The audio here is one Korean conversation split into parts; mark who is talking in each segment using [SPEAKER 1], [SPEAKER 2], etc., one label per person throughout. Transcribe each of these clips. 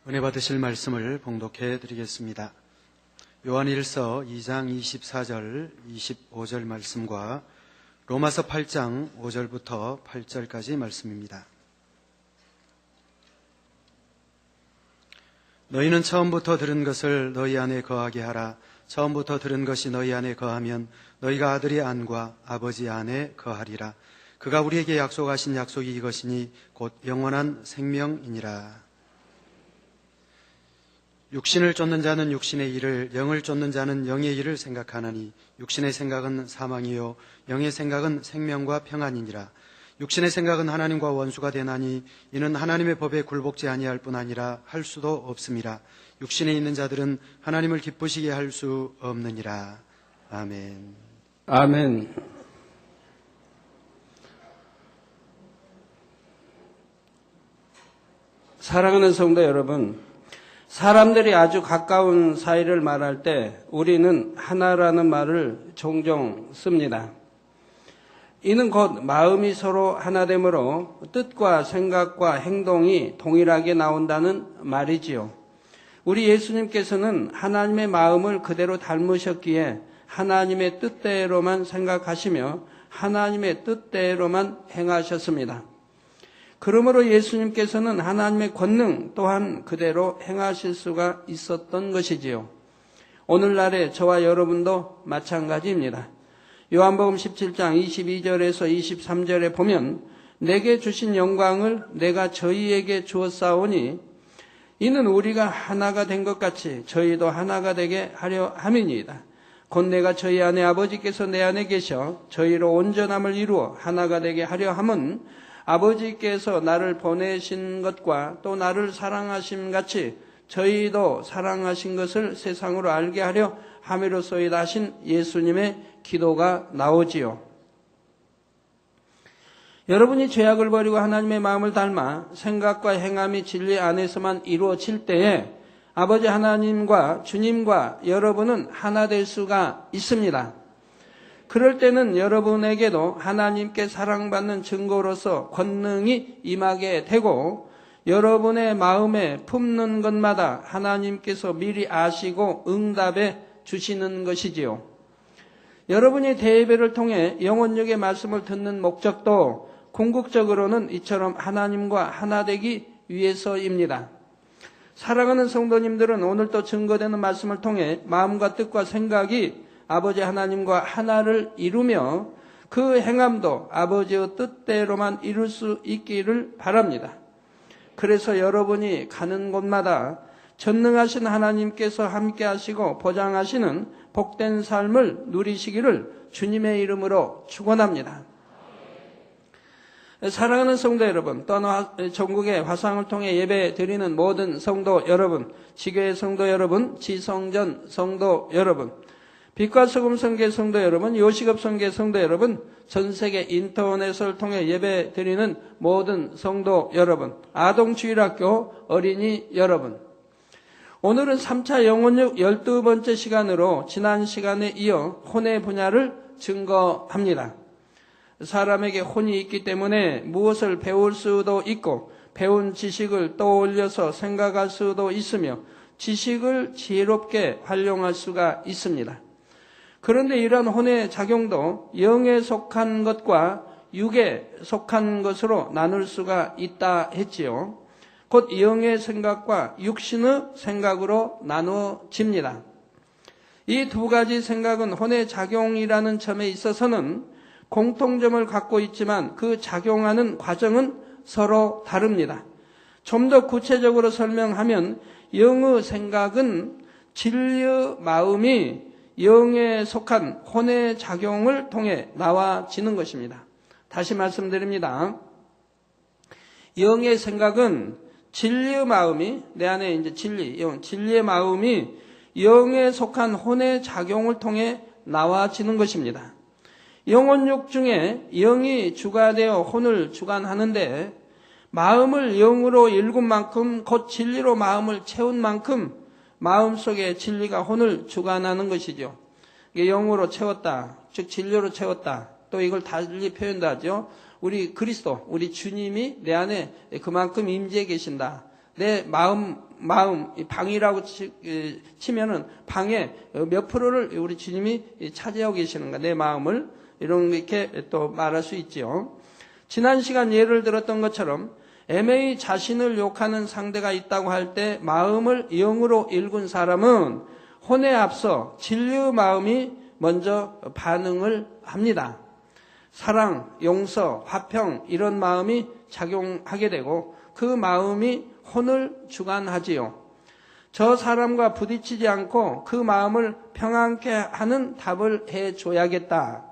[SPEAKER 1] 은혜 받으실 말씀을 봉독해 드리겠습니다. 요한일서 2장 24절, 25절 말씀과 로마서 8장 5절부터 8절까지 말씀입니다. 너희는 처음부터 들은 것을 너희 안에 거하게 하라. 처음부터 들은 것이 너희 안에 거하면 너희가 아들의 안과 아버지 안에 거하리라. 그가 우리에게 약속하신 약속이 이것이니 곧 영원한 생명이니라. 육신을 쫓는 자는 육신의 일을, 영을 쫓는 자는 영의 일을 생각하나니 육신의 생각은 사망이요 영의 생각은 생명과 평안이니라. 육신의 생각은 하나님과 원수가 되나니 이는 하나님의 법에 굴복지 아니할 뿐 아니라 할 수도 없음이라. 육신에 있는 자들은 하나님을 기쁘시게 할 수 없느니라. 아멘.
[SPEAKER 2] 아멘. 사랑하는 성도 여러분, 사람들이 아주 가까운 사이를 말할 때 우리는 하나라는 말을 종종 씁니다. 이는 곧 마음이 서로 하나됨으로 뜻과 생각과 행동이 동일하게 나온다는 말이지요. 우리 예수님께서는 하나님의 마음을 그대로 닮으셨기에 하나님의 뜻대로만 생각하시며 하나님의 뜻대로만 행하셨습니다. 그러므로 예수님께서는 하나님의 권능 또한 그대로 행하실 수가 있었던 것이지요. 오늘날의 저와 여러분도 마찬가지입니다. 요한복음 17장 22절에서 23절에 보면 내게 주신 영광을 내가 저희에게 주었사오니 이는 우리가 하나가 된 것 같이 저희도 하나가 되게 하려 함이니이다. 곧 내가 저희 안에 아버지께서 내 안에 계셔 저희로 온전함을 이루어 하나가 되게 하려 함은 아버지께서 나를 보내신 것과 또 나를 사랑하심 같이 저희도 사랑하신 것을 세상으로 알게 하려 함이로소이다 하신 예수님의 기도가 나오지요. 여러분이 죄악을 버리고 하나님의 마음을 닮아 생각과 행함이 진리 안에서만 이루어질 때에 아버지 하나님과 주님과 여러분은 하나 될 수가 있습니다. 그럴 때는 여러분에게도 하나님께 사랑받는 증거로서 권능이 임하게 되고 여러분의 마음에 품는 것마다 하나님께서 미리 아시고 응답해 주시는 것이지요. 여러분이 대예배를 통해 영혼육의 말씀을 듣는 목적도 궁극적으로는 이처럼 하나님과 하나 되기 위해서입니다. 사랑하는 성도님들은 오늘도 증거되는 말씀을 통해 마음과 뜻과 생각이 아버지 하나님과 하나를 이루며 그 행함도 아버지의 뜻대로만 이룰 수 있기를 바랍니다. 그래서 여러분이 가는 곳마다 전능하신 하나님께서 함께 하시고 보장하시는 복된 삶을 누리시기를 주님의 이름으로 축원합니다. 사랑하는 성도 여러분, 또한 전국의 화상을 통해 예배 드리는 모든 성도 여러분, 지교회 성도 여러분, 지성전 성도 여러분, 빛과 소금 성계 성도 여러분, 요식업 성계 성도 여러분, 전세계 인터넷을 통해 예배 드리는 모든 성도 여러분, 아동주일학교 어린이 여러분, 오늘은 3차 영혼육 12번째 시간으로 지난 시간에 이어 혼의 분야를 증거합니다. 사람에게 혼이 있기 때문에 무엇을 배울 수도 있고 배운 지식을 떠올려서 생각할 수도 있으며 지식을 지혜롭게 활용할 수가 있습니다. 그런데 이러한 혼의 작용도 영에 속한 것과 육에 속한 것으로 나눌 수가 있다 했지요. 곧 영의 생각과 육신의 생각으로 나누어집니다. 이 두 가지 생각은 혼의 작용이라는 점에 있어서는 공통점을 갖고 있지만 그 작용하는 과정은 서로 다릅니다. 좀 더 구체적으로 설명하면 영의 생각은 진리의 마음이 영에 속한 혼의 작용을 통해 나와지는 것입니다. 다시 말씀드립니다. 영의 생각은 진리의 마음이 내 안에 이제 진리의 마음이 영에 속한 혼의 작용을 통해 나와지는 것입니다. 영혼육 중에 영이 주가 되어 혼을 주관하는데 마음을 영으로 읽은 만큼 곧 진리로 마음을 채운 만큼 마음속에 진리가 혼을 주관하는 것이죠. 영으로 채웠다, 즉 진리로 채웠다. 또 이걸 달리 표현도 하죠. 우리 그리스도, 우리 주님이 내 안에 그만큼 임재해 계신다. 내 마음, 이 방이라고 치면은 방에 몇 프로를 우리 주님이 차지하고 계시는가, 내 마음을, 이렇게 또 말할 수 있지요. 지난 시간 예를 들었던 것처럼 애매히 자신을 욕하는 상대가 있다고 할 때 마음을 영으로 읽은 사람은 혼에 앞서 진리의 마음이 먼저 반응을 합니다. 사랑, 용서, 화평 이런 마음이 작용하게 되고 그 마음이 혼을 주관하지요. 저 사람과 부딪히지 않고 그 마음을 평안케 하는 답을 해줘야겠다.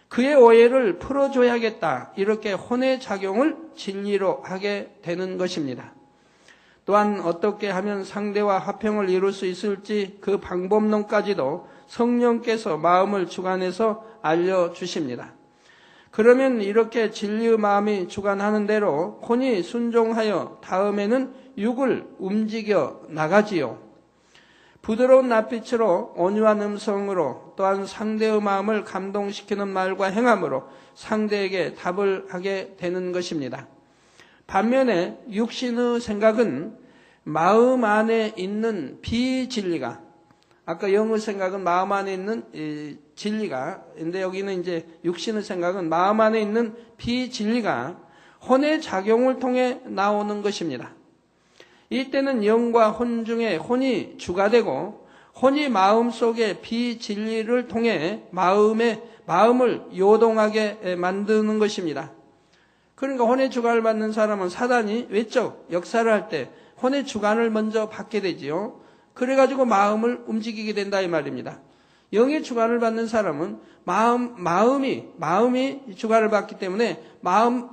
[SPEAKER 2] 그의 오해를 풀어줘야겠다. 이렇게 혼의 작용을 진리로 하게 되는 것입니다. 또한 어떻게 하면 상대와 화평을 이룰 수 있을지 그 방법론까지도 성령께서 마음을 주관해서 알려주십니다. 그러면 이렇게 진리의 마음이 주관하는 대로 혼이 순종하여 다음에는 육을 움직여 나가지요. 부드러운 낯빛으로 온유한 음성으로 또한 상대의 마음을 감동시키는 말과 행함으로 상대에게 답을 하게 되는 것입니다. 반면에 육신의 생각은 마음 안에 있는 비진리가, 아까 영의 생각은 마음 안에 있는 진리가, 근데 여기는 이제 육신의 생각은 마음 안에 있는 비진리가 혼의 작용을 통해 나오는 것입니다. 이때는 영과 혼 중에 혼이 주가 되고 혼이 마음속에 비진리를 통해 마음을 요동하게 만드는 것입니다. 그러니까 혼의 주관을 받는 사람은 사단이 외적 역사를 할 때 혼의 주관을 먼저 받게 되지요. 그래가지고 마음을 움직이게 된다 이 말입니다. 영의 주관을 받는 사람은 마음이 주관을 받기 때문에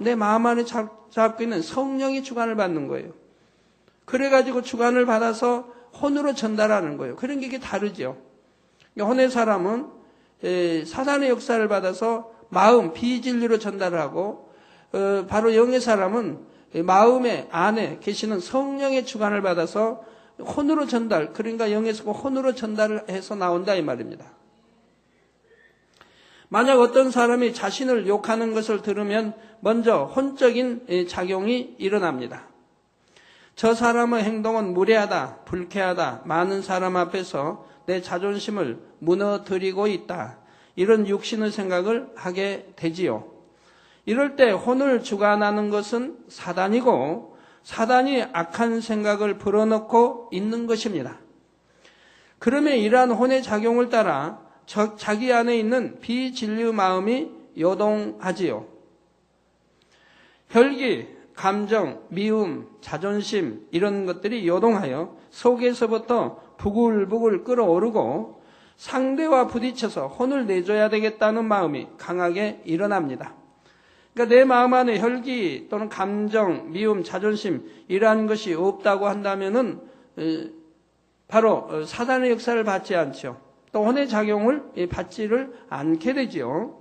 [SPEAKER 2] 내 마음 안에 잡고 있는 성령이 주관을 받는 거예요. 그래가지고 주관을 받아서 혼으로 전달하는 거예요. 그런 게 이게 다르죠. 혼의 사람은 사단의 역사를 받아서 마음, 비진리로 전달을 하고 바로 영의 사람은 마음의 안에 계시는 성령의 주관을 받아서 혼으로 전달, 그러니까 영에서 혼으로 전달을 해서 나온다 이 말입니다. 만약 어떤 사람이 자신을 욕하는 것을 들으면 먼저 혼적인 작용이 일어납니다. 저 사람의 행동은 무례하다, 불쾌하다, 많은 사람 앞에서 내 자존심을 무너뜨리고 있다. 이런 육신의 생각을 하게 되지요. 이럴 때 혼을 주관하는 것은 사단이고 사단이 악한 생각을 불어넣고 있는 것입니다. 그러면 이러한 혼의 작용을 따라 자기 안에 있는 비진리의 마음이 요동하지요. 혈기, 감정, 미움, 자존심 이런 것들이 요동하여 속에서부터 부글부글 끓어오르고 상대와 부딪혀서 혼을 내줘야 되겠다는 마음이 강하게 일어납니다. 그러니까 내 마음 안에 혈기 또는 감정, 미움, 자존심 이러한 것이 없다고 한다면은 바로 사단의 역사를 받지 않죠. 또 혼의 작용을 받지를 않게 되지요.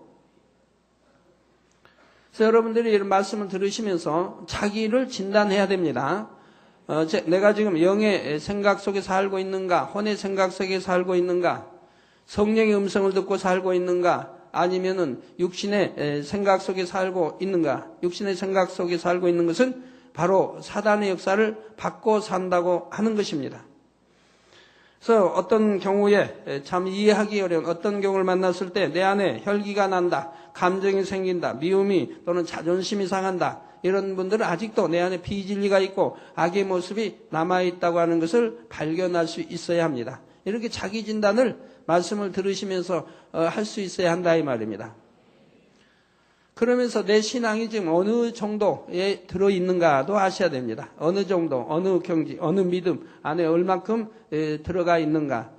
[SPEAKER 2] 그래서 여러분들이 이런 말씀을 들으시면서 자기를 진단해야 됩니다. 내가 지금 영의 생각 속에 살고 있는가, 혼의 생각 속에 살고 있는가, 성령의 음성을 듣고 살고 있는가, 아니면은 육신의 생각 속에 살고 있는가. 육신의 생각 속에 살고 있는 것은 바로 사단의 역사를 받고 산다고 하는 것입니다. 그래서 어떤 경우에 참 이해하기 어려운 어떤 경우를 만났을 때 내 안에 혈기가 난다, 감정이 생긴다, 미움이 또는 자존심이 상한다, 이런 분들은 아직도 내 안에 비진리가 있고 악의 모습이 남아있다고 하는 것을 발견할 수 있어야 합니다. 이렇게 자기 진단을 말씀을 들으시면서 할 수 있어야 한다 이 말입니다. 그러면서 내 신앙이 지금 어느 정도에 들어있는가도 아셔야 됩니다. 어느 정도, 어느 경지, 어느 믿음 안에 얼만큼 들어가 있는가,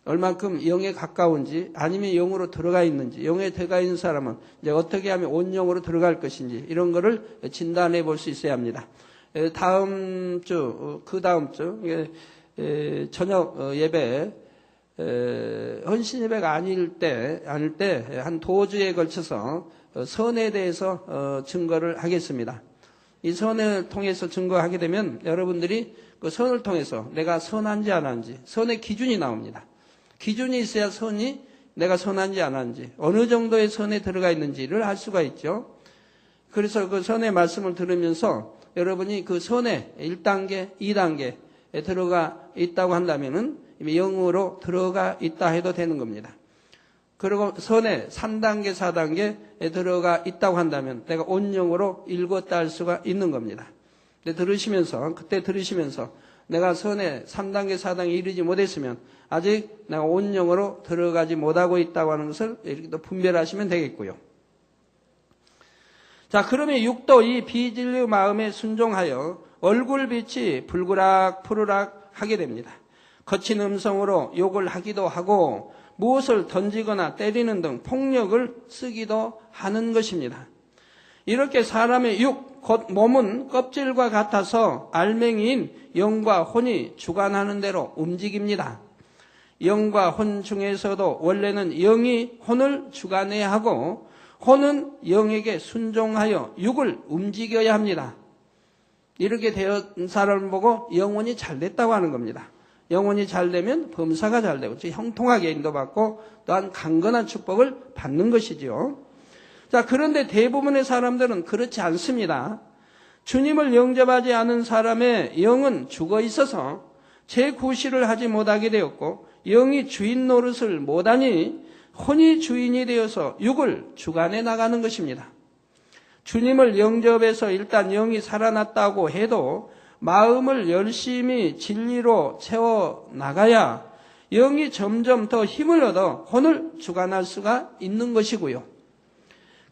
[SPEAKER 2] 얼만큼 영에 가까운지 아니면 영으로 들어가 있는지, 영에 들어가 있는 사람은 이제 어떻게 하면 온영으로 들어갈 것인지 이런 거를 진단해 볼 수 있어야 합니다. 다음 주, 그 다음 주 저녁 예배 헌신 예배가 아닐 때 한 도주에 걸쳐서 선에 대해서 증거를 하겠습니다. 이 선을 통해서 증거하게 되면 여러분들이 그 선을 통해서 내가 선한지 안 한지 선의 기준이 나옵니다. 기준이 있어야 선이 내가 선한지 안 한지 어느 정도의 선에 들어가 있는지를 알 수가 있죠. 그래서 그 선의 말씀을 들으면서 여러분이 그 선에 1단계, 2단계에 들어가 있다고 한다면은 이미 영으로 들어가 있다 해도 되는 겁니다. 그리고 선에 3단계, 4단계에 들어가 있다고 한다면 내가 온영으로 읽었다 할 수가 있는 겁니다. 근데 그때 들으시면서 내가 선에 3단계, 4단계 이르지 못했으면 아직 내가 온영으로 들어가지 못하고 있다고 하는 것을 이렇게 또 분별하시면 되겠고요. 자, 그러면 육도 이 비진리의 마음에 순종하여 얼굴빛이 불그락 푸르락 하게 됩니다. 거친 음성으로 욕을 하기도 하고 무엇을 던지거나 때리는 등 폭력을 쓰기도 하는 것입니다. 이렇게 사람의 육, 곧 몸은 껍질과 같아서 알맹이인 영과 혼이 주관하는 대로 움직입니다. 영과 혼 중에서도 원래는 영이 혼을 주관해야 하고 혼은 영에게 순종하여 육을 움직여야 합니다. 이렇게 된 사람을 보고 영혼이 잘 됐다고 하는 겁니다. 영혼이 잘 되면 범사가 잘 되고 형통하게 인도받고 또한 강건한 축복을 받는 것이지요. 자, 그런데 대부분의 사람들은 그렇지 않습니다. 주님을 영접하지 않은 사람의 영은 죽어 있어서 재구실을 하지 못하게 되었고 영이 주인 노릇을 못하니 혼이 주인이 되어서 육을 주관해 나가는 것입니다. 주님을 영접해서 일단 영이 살아났다고 해도 마음을 열심히 진리로 채워나가야 영이 점점 더 힘을 얻어 혼을 주관할 수가 있는 것이고요.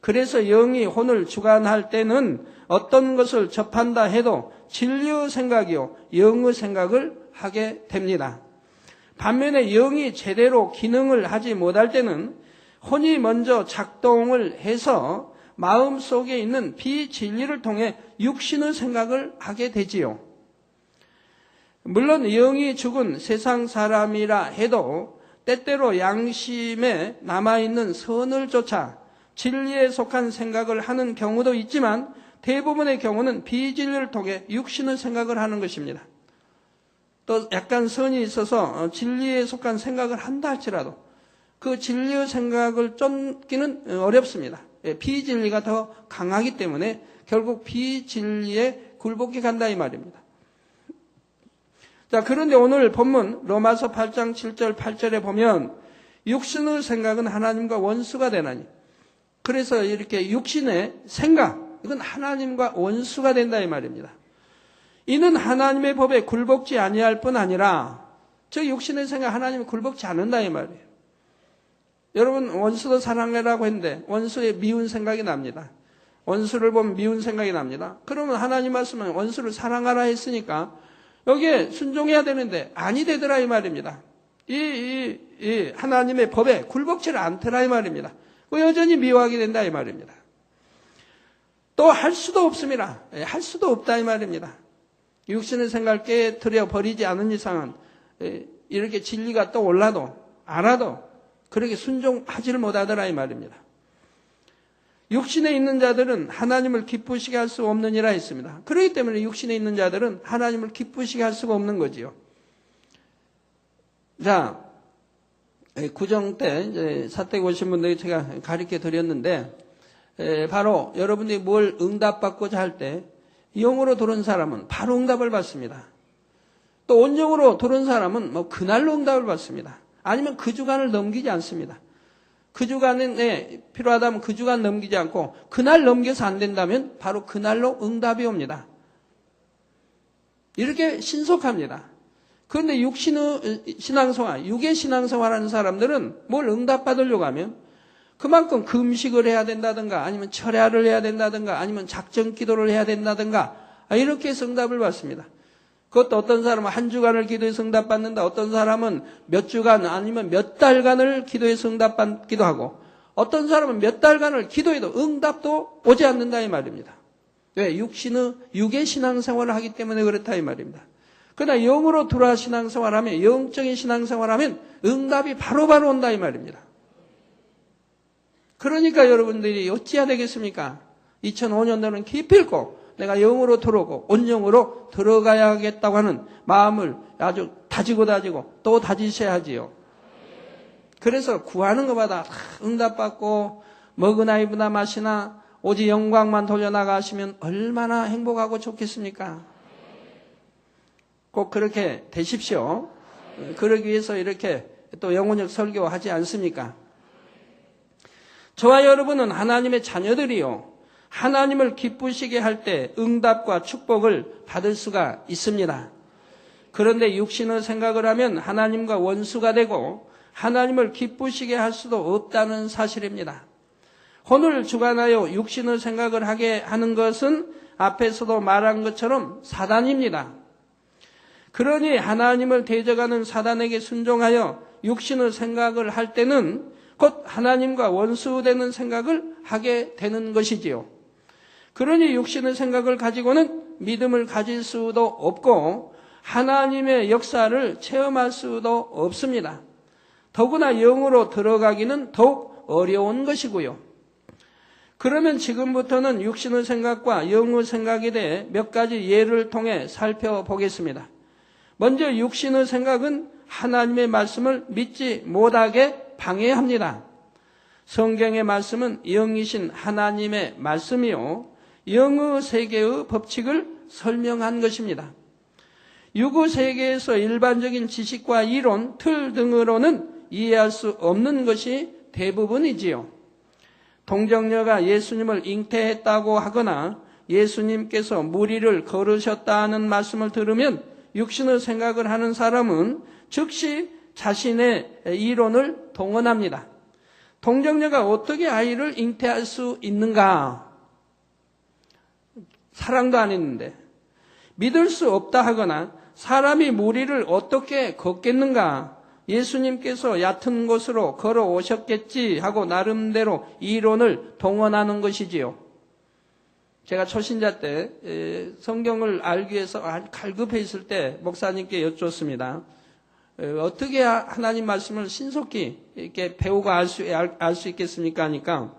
[SPEAKER 2] 그래서 영이 혼을 주관할 때는 어떤 것을 접한다 해도 진리의 생각이요 영의 생각을 하게 됩니다. 반면에 영이 제대로 기능을 하지 못할 때는 혼이 먼저 작동을 해서 마음속에 있는 비진리를 통해 육신의 생각을 하게 되지요. 물론 영이 죽은 세상 사람이라 해도 때때로 양심에 남아있는 선을 쫓아 진리에 속한 생각을 하는 경우도 있지만 대부분의 경우는 비진리를 통해 육신의 생각을 하는 것입니다. 또 약간 선이 있어서 진리에 속한 생각을 한다 할지라도 그 진리의 생각을 쫓기는 어렵습니다. 비진리가 더 강하기 때문에 결국 비진리에 굴복해 간다 이 말입니다. 자, 그런데 오늘 본문 로마서 8장 7절 8절에 보면 육신의 생각은 하나님과 원수가 되나니 그래서 이렇게 육신의 생각 이건 하나님과 원수가 된다 이 말입니다. 이는 하나님의 법에 굴복지 아니할 뿐 아니라 저 육신의 생각 하나님이 굴복지 않는다 이 말이에요. 여러분 원수도 사랑해라고 했는데 원수의 미운 생각이 납니다. 원수를 보면 미운 생각이 납니다. 그러면 하나님 말씀은 원수를 사랑하라 했으니까 여기에 순종해야 되는데 아니 되더라 이 말입니다. 이 하나님의 법에 굴복지를 않더라 이 말입니다. 여전히 미워하게 된다 이 말입니다. 또 할 수도 없습니다. 할 수도 없다 이 말입니다. 육신의 생각을 깨트려 버리지 않은 이상은 이렇게 진리가 또 올라도 알아도 그렇게 순종하지를 못하더라 이 말입니다. 육신에 있는 자들은 하나님을 기쁘시게 할 수 없느니라 했습니다. 그렇기 때문에 육신에 있는 자들은 하나님을 기쁘시게 할 수가 없는 거지요. 자, 구정 때 이제 사택 오신 분들이 제가 가르쳐 드렸는데 바로 여러분들이 뭘 응답받고자 할 때 영으로 들은 사람은 바로 응답을 받습니다. 또 온영으로 들은 사람은 그날로 응답을 받습니다. 아니면 그 주간을 넘기지 않습니다. 그 주간에 필요하다면 그 주간 넘기지 않고 그날 넘겨서 안 된다면 바로 그날로 응답이 옵니다. 이렇게 신속합니다. 그런데 육신의 신앙생활, 육의 신앙생활하는 사람들은 뭘 응답받으려고 하면 그만큼 금식을 해야 된다든가 아니면 철야를 해야 된다든가 아니면 작정 기도를 해야 된다든가 이렇게 해서 응답을 받습니다. 그것도 어떤 사람은 한 주간을 기도해서 응답받는다. 어떤 사람은 몇 주간 아니면 몇 달간을 기도해서 응답받기도 하고 어떤 사람은 몇 달간을 기도해도 응답도 오지 않는다 이 말입니다. 왜? 육의 신앙생활을 하기 때문에 그렇다 이 말입니다. 그러나 영으로 들어와 신앙생활하면 영적인 신앙생활하면 응답이 바로바로 온다 이 말입니다. 그러니까 여러분들이 어찌해야 되겠습니까? 2005년도는 기필코 내가 영으로 들어오고 온영으로 들어가야겠다고 하는 마음을 아주 다지고 또 다지셔야 하지요. 그래서 구하는 것마다 응답받고 먹으나 입으나 마시나 오직 영광만 돌려나가시면 얼마나 행복하고 좋겠습니까? 꼭 그렇게 되십시오. 그러기 위해서 이렇게 또 영혼적 설교하지 않습니까? 저와 여러분은 하나님의 자녀들이요, 하나님을 기쁘시게 할 때 응답과 축복을 받을 수가 있습니다. 그런데 육신의 생각을 하면 하나님과 원수가 되고 하나님을 기쁘시게 할 수도 없다는 사실입니다. 혼을 주관하여 육신의 생각을 하게 하는 것은 앞에서도 말한 것처럼 사단입니다. 그러니 하나님을 대적하는 사단에게 순종하여 육신의 생각을 할 때는 곧 하나님과 원수되는 생각을 하게 되는 것이지요. 그러니 육신의 생각을 가지고는 믿음을 가질 수도 없고 하나님의 역사를 체험할 수도 없습니다. 더구나 영으로 들어가기는 더욱 어려운 것이고요. 그러면 지금부터는 육신의 생각과 영의 생각에 대해 몇 가지 예를 통해 살펴보겠습니다. 먼저 육신의 생각은 하나님의 말씀을 믿지 못하게 방해합니다. 성경의 말씀은 영이신 하나님의 말씀이요, 영의 세계의 법칙을 설명한 것입니다. 육의 세계에서 일반적인 지식과 이론, 틀 등으로는 이해할 수 없는 것이 대부분이지요. 동정녀가 예수님을 잉태했다고 하거나 예수님께서 무리를 걸으셨다는 말씀을 들으면 육신의 생각을 하는 사람은 즉시 자신의 이론을 동원합니다. 동정녀가 어떻게 아이를 잉태할 수 있는가? 사랑도 안 했는데. 믿을 수 없다 하거나 사람이 무리를 어떻게 걷겠는가? 예수님께서 얕은 곳으로 걸어오셨겠지 하고 나름대로 이론을 동원하는 것이지요. 제가 초신자 때 성경을 알기 위해서 갈급해 있을 때 목사님께 여쭙습니다. 어떻게 하나님 말씀을 신속히 이렇게 배우고 알 수 있겠습니까? 하니까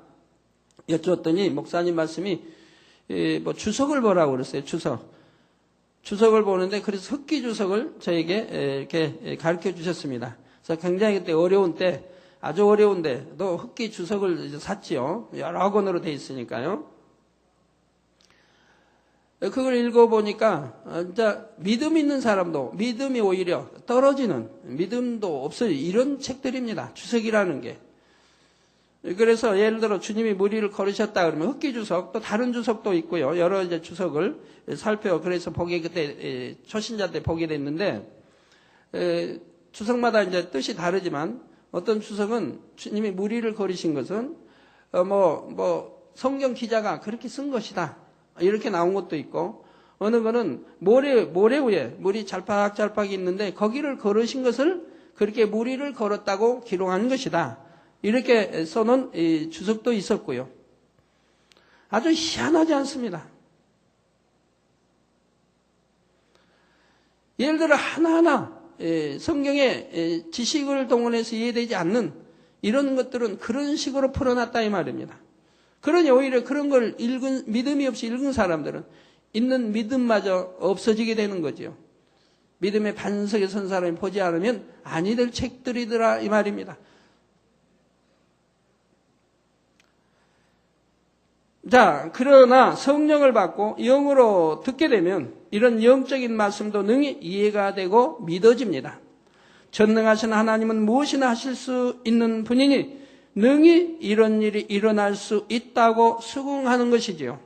[SPEAKER 2] 여쭈었더니 목사님 말씀이 뭐 주석을 보라고 그랬어요. 주석을 보는데 그래서 흑기 주석을 저에게 이렇게 가르쳐 주셨습니다. 그래서 굉장히 그때 어려운 때, 아주 어려운데 또 흑기 주석을 샀지요. 여러 권으로 돼 있으니까요. 그걸 읽어보니까 진짜 믿음 있는 사람도 믿음이 오히려 떨어지는, 믿음도 없어요. 이런 책들입니다. 주석이라는 게. 그래서 예를 들어 주님이 무리를 걸으셨다 그러면 흑기 주석, 또 다른 주석도 있고요. 여러 이제 주석을 그래서 보게 그때 초신자 때 보게 됐는데, 주석마다 이제 뜻이 다르지만 어떤 주석은 주님이 무리를 걸으신 것은 성경 기자가 그렇게 쓴 것이다, 이렇게 나온 것도 있고, 어느 거는 모래 위에 물이 잘팍잘팍 있는데 거기를 걸으신 것을 그렇게 무리를 걸었다고 기록한 것이다, 이렇게 써놓은 주석도 있었고요. 아주 희한하지 않습니다. 예를 들어 하나하나 성경의 지식을 동원해서 이해되지 않는 이런 것들은 그런 식으로 풀어놨다 이 말입니다. 그러니 오히려 그런 걸 믿음이 없이 읽은 사람들은 있는 믿음마저 없어지게 되는 거죠. 믿음의 반석에 선 사람이 보지 않으면 아니 될 책들이더라 이 말입니다. 자, 그러나 성령을 받고 영으로 듣게 되면 이런 영적인 말씀도 능히 이해가 되고 믿어집니다. 전능하신 하나님은 무엇이나 하실 수 있는 분이니 능히 이런 일이 일어날 수 있다고 수긍하는 것이지요.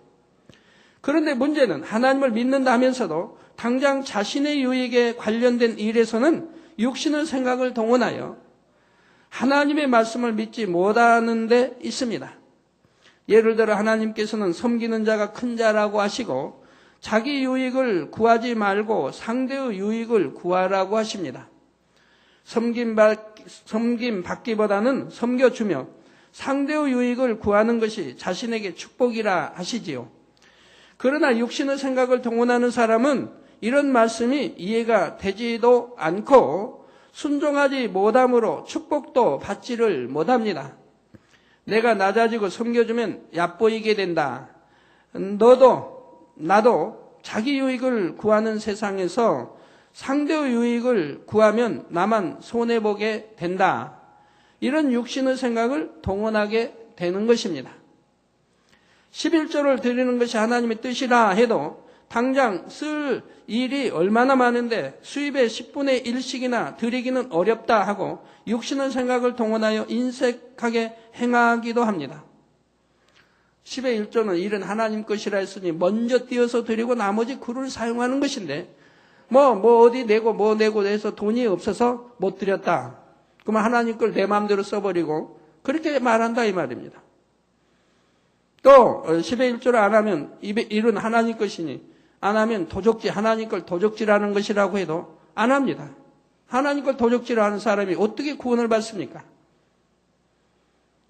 [SPEAKER 2] 그런데 문제는 하나님을 믿는다면서도 당장 자신의 유익에 관련된 일에서는 육신의 생각을 동원하여 하나님의 말씀을 믿지 못하는 데 있습니다. 예를 들어 하나님께서는 섬기는 자가 큰 자라고 하시고 자기 유익을 구하지 말고 상대의 유익을 구하라고 하십니다. 섬김받기보다는 섬겨주며 상대의 유익을 구하는 것이 자신에게 축복이라 하시지요. 그러나 육신의 생각을 동원하는 사람은 이런 말씀이 이해가 되지도 않고 순종하지 못함으로 축복도 받지를 못합니다. 내가 낮아지고 섬겨주면 얕보이게 된다. 나도 자기 유익을 구하는 세상에서 상대의 유익을 구하면 나만 손해보게 된다. 이런 육신의 생각을 동원하게 되는 것입니다. 11조를 드리는 것이 하나님의 뜻이라 해도 당장 쓸 일이 얼마나 많은데 수입의 10분의 1씩이나 드리기는 어렵다 하고 육신의 생각을 동원하여 인색하게 행하기도 합니다. 10의 1조는 일은 하나님 것이라 했으니 먼저 띄어서 드리고 나머지 그를 사용하는 것인데 어디 내고 뭐 내고 해서 돈이 없어서 못 드렸다. 그러면 하나님 걸 내 마음대로 써버리고 그렇게 말한다 이 말입니다. 또 10의 1조를 안 하면 일은 하나님 것이니 안 하면 도적질, 하나님 걸 도적질하는 것이라고 해도 안 합니다. 하나님 걸 도적질하는 사람이 어떻게 구원을 받습니까?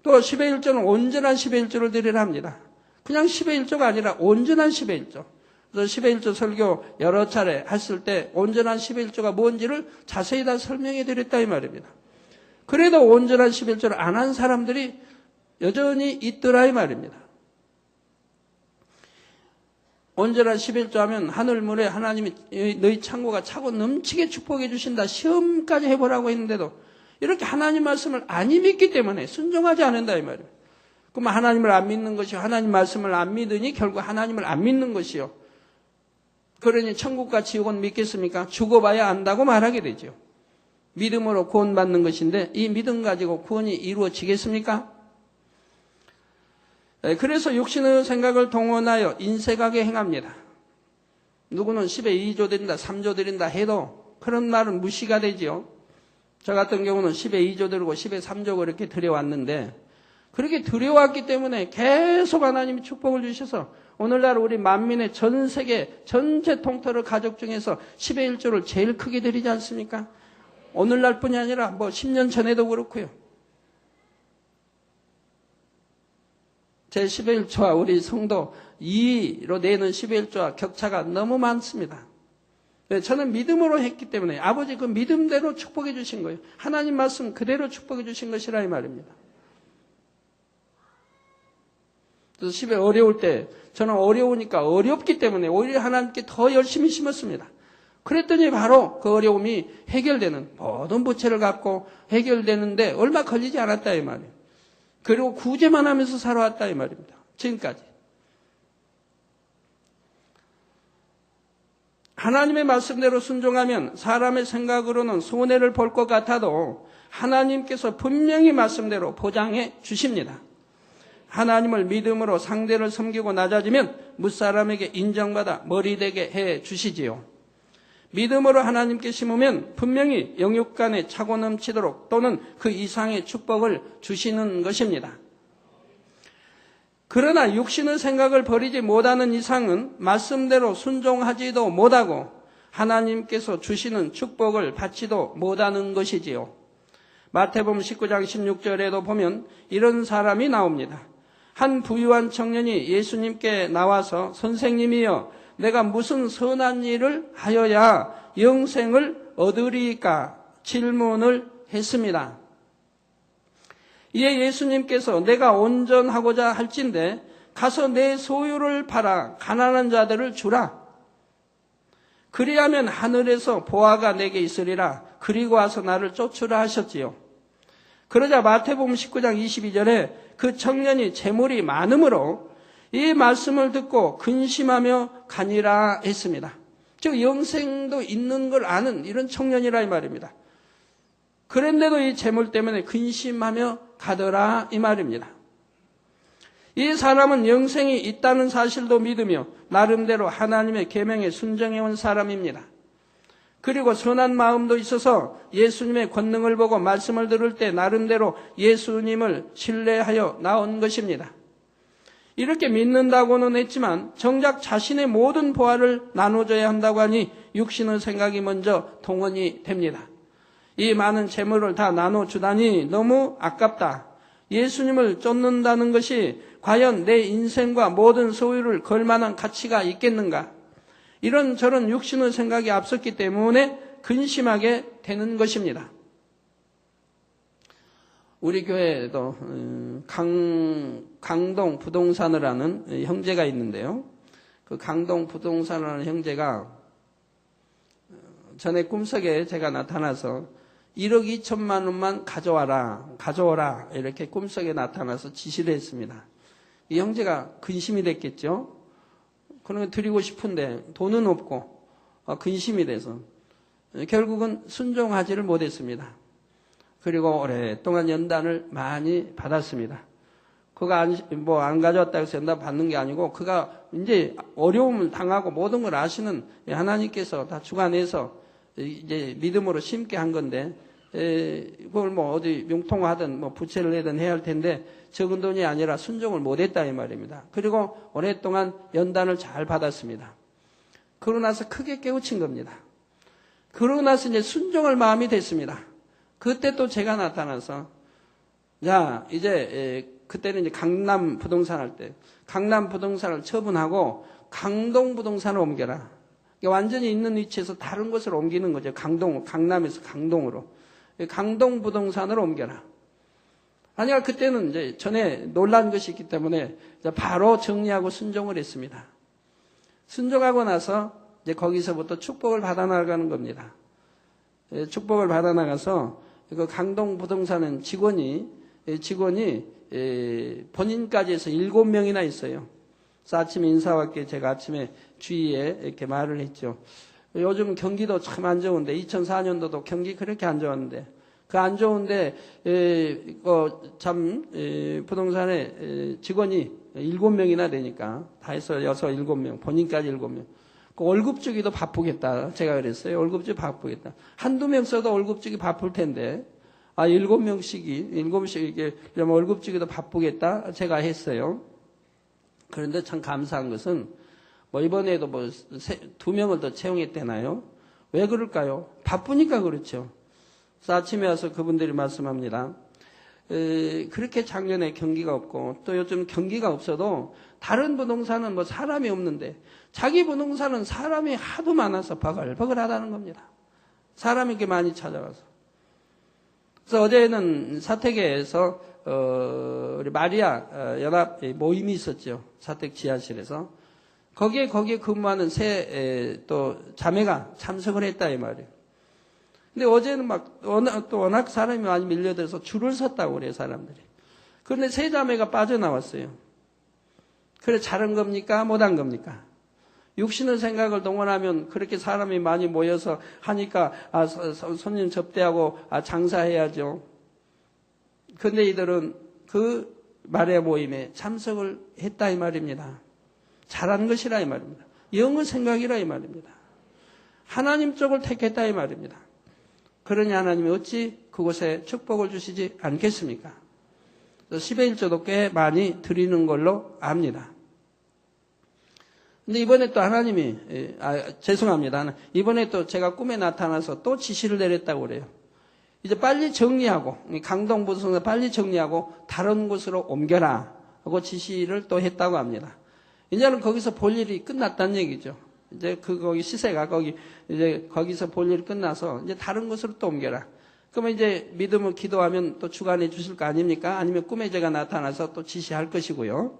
[SPEAKER 2] 또 10의 1조는 온전한 10의 1조를 드리라 합니다. 그냥 10의 1조가 아니라 온전한 10의 1조. 그래서 10의 1조 설교 여러 차례 했을 때 온전한 10의 1조가 뭔지를 자세히 다 설명해 드렸다 이 말입니다. 그래도 온전한 10의 1조를 안 한 사람들이 여전히 있더라 이 말입니다. 온전한 11조 하면 하늘물에 하나님이 너희 창고가 차고 넘치게 축복해 주신다. 시험까지 해보라고 했는데도 이렇게 하나님 말씀을 안 믿기 때문에 순종하지 않는다 이 말이에요. 그럼 하나님을 안 믿는 것이요. 하나님 말씀을 안 믿으니 결국 하나님을 안 믿는 것이요. 그러니 천국과 지옥은 믿겠습니까? 죽어봐야 안다고 말하게 되죠. 믿음으로 구원받는 것인데 이 믿음 가지고 구원이 이루어지겠습니까? 그래서 육신의 생각을 동원하여 인색하게 행합니다. 누구는 10의 2조 드린다, 3조 드린다 해도 그런 말은 무시가 되지요. 저 같은 경우는 10의 2조 드리고 10의 3조 그렇게 드려왔는데 그렇게 드려왔기 때문에 계속 하나님이 축복을 주셔서 오늘날 우리 만민의 전 세계 전체 통틀어 가족 중에서 10의 1조를 제일 크게 드리지 않습니까? 오늘날뿐이 아니라 10년 전에도 그렇고요. 제 10의 1조와 우리 성도 2로 내는 10의 1조와 격차가 너무 많습니다. 저는 믿음으로 했기 때문에 아버지 그 믿음대로 축복해 주신 거예요. 하나님 말씀 그대로 축복해 주신 것이라 이 말입니다. 그래서 10에 어려울 때 저는 어려우니까 어렵기 때문에 오히려 하나님께 더 열심히 심었습니다. 그랬더니 바로 그 어려움이 해결되는 모든 부채를 갚고 해결되는데 얼마 걸리지 않았다 이 말이에요. 그리고 구제만 하면서 살아왔다 이 말입니다. 지금까지. 하나님의 말씀대로 순종하면 사람의 생각으로는 손해를 볼 것 같아도 하나님께서 분명히 말씀대로 보장해 주십니다. 하나님을 믿음으로 상대를 섬기고 낮아지면 무사람에게 인정받아 머리되게 해 주시지요. 믿음으로 하나님께 심으면 분명히 영육간에 차고 넘치도록 또는 그 이상의 축복을 주시는 것입니다. 그러나 육신의 생각을 버리지 못하는 이상은 말씀대로 순종하지도 못하고 하나님께서 주시는 축복을 받지도 못하는 것이지요. 마태복음 19장 16절에도 보면 이런 사람이 나옵니다. 한 부유한 청년이 예수님께 나와서 선생님이여 내가 무슨 선한 일을 하여야 영생을 얻으리까 질문을 했습니다. 이에 예수님께서 내가 온전하고자 할진대 가서 내 소유를 팔아 가난한 자들을 주라. 그리하면 하늘에서 보화가 내게 있으리라. 그리고 와서 나를 쫓으라 하셨지요. 그러자 마태복음 19장 22절에 그 청년이 재물이 많으므로 이 말씀을 듣고 근심하며 가니라 했습니다. 즉 영생도 있는 걸 아는 이런 청년이라 이 말입니다. 그런데도 이 재물 때문에 근심하며 가더라 이 말입니다. 이 사람은 영생이 있다는 사실도 믿으며 나름대로 하나님의 계명에 순종해온 사람입니다. 그리고 선한 마음도 있어서 예수님의 권능을 보고 말씀을 들을 때 나름대로 예수님을 신뢰하여 나온 것입니다. 이렇게 믿는다고는 했지만 정작 자신의 모든 보화를 나눠줘야 한다고 하니 육신의 생각이 먼저 동원이 됩니다. 이 많은 재물을 다 나눠주다니 너무 아깝다. 예수님을 쫓는다는 것이 과연 내 인생과 모든 소유를 걸 만한 가치가 있겠는가? 이런 저런 육신의 생각이 앞섰기 때문에 근심하게 되는 것입니다. 우리 교회에도 강동 부동산을 하는 형제가 있는데요. 그 강동 부동산을 하는 형제가 전에 꿈속에 제가 나타나서 1억 2천만 원만 가져와라 이렇게 꿈속에 나타나서 지시를 했습니다. 이 형제가 근심이 됐겠죠. 그러면 드리고 싶은데 돈은 없고 근심이 돼서 결국은 순종하지를 못했습니다. 그리고 오랫동안 연단을 많이 받았습니다. 그가 안 가져왔다고 해서 연단 받는 게 아니고 그가 이제 어려움을 당하고 모든 걸 아시는 하나님께서 다 주관해서 이제 믿음으로 심게 한 건데 그걸 뭐 어디 융통하든 뭐 부채를 내든 해야 할 텐데 적은 돈이 아니라 순종을 못했다 이 말입니다. 그리고 오랫동안 연단을 잘 받았습니다. 그러고 나서 크게 깨우친 겁니다. 그러고 나서 이제 순종할 마음이 됐습니다. 그때 또 제가 나타나서 자 이제 그때는 이제 강남 부동산 할 때 강남 부동산을 처분하고 강동 부동산을 옮겨라. 완전히 있는 위치에서 다른 곳으로 옮기는 거죠. 강남에서 강동으로. 강동 부동산으로 옮겨라. 아니야, 그때는 이제 전에 놀란 것이 있기 때문에 바로 정리하고 순종을 했습니다. 순종하고 나서 이제 거기서부터 축복을 받아 나가는 겁니다. 축복을 받아 나가서 그 강동 부동산은 직원이 본인까지 해서 7명이나 있어요. 그래서 아침에 인사받게 제가 아침에 주위에 이렇게 말을 했죠. 요즘 경기도 참 안 좋은데 2004년도도 경기 그렇게 안 좋았는데 그 안 좋은데 부동산에 직원이 7명이나 되니까 다 해서 6, 7명 본인까지 7명 그 월급 주기도 바쁘겠다 제가 그랬어요. 월급 주기 바쁘겠다. 한두 명 써도 월급 주기 바쁠 텐데 7명씩 이게 월급 주기도 바쁘겠다 제가 했어요. 그런데 참 감사한 것은 이번에도 2명을 더 채용했대나요? 왜 그럴까요? 바쁘니까 그렇죠. 그래서 아침에 와서 그분들이 말씀합니다. 그렇게 작년에 경기가 없고 또 요즘 경기가 없어도 다른 부동산은 사람이 없는데 자기 부동산은 사람이 하도 많아서 버글버글하다는 겁니다. 사람이 이렇게 많이 찾아와서. 그래서 어제는 사택에서 우리 마리아 연합 모임이 있었죠. 사택 지하실에서. 거기에 근무하는 또 자매가 참석을 했다 이 말이에요. 근데 어제는 워낙 사람이 많이 밀려들어서 줄을 섰다고 그래요, 사람들이. 그런데 세 자매가 빠져나왔어요. 그래 잘한 겁니까? 못한 겁니까? 육신의 생각을 동원하면 그렇게 사람이 많이 모여서 하니까 손님 접대하고 장사해야죠. 근데 이들은 그 마리아 모임에 참석을 했다 이 말입니다. 잘한 것이라 이 말입니다. 영의 생각이라 이 말입니다. 하나님 쪽을 택했다 이 말입니다. 그러니 하나님이 어찌 그곳에 축복을 주시지 않겠습니까? 10의 1조도 꽤 많이 드리는 걸로 압니다. 근데 이번에 또 하나님이 죄송합니다. 이번에 또 제가 꿈에 나타나서 또 지시를 내렸다고 그래요. 이제 빨리 정리하고 강동 부동산 빨리 정리하고 다른 곳으로 옮겨라 하고 지시를 또 했다고 합니다. 이제는 거기서 볼 일이 끝났다는 얘기죠. 이제 거기 시세가 이제 거기서 볼 일이 끝나서 이제 다른 곳으로 또 옮겨라. 그러면 이제 믿음을 기도하면 또 주관해 주실 거 아닙니까? 아니면 꿈에 제가 나타나서 또 지시할 것이고요.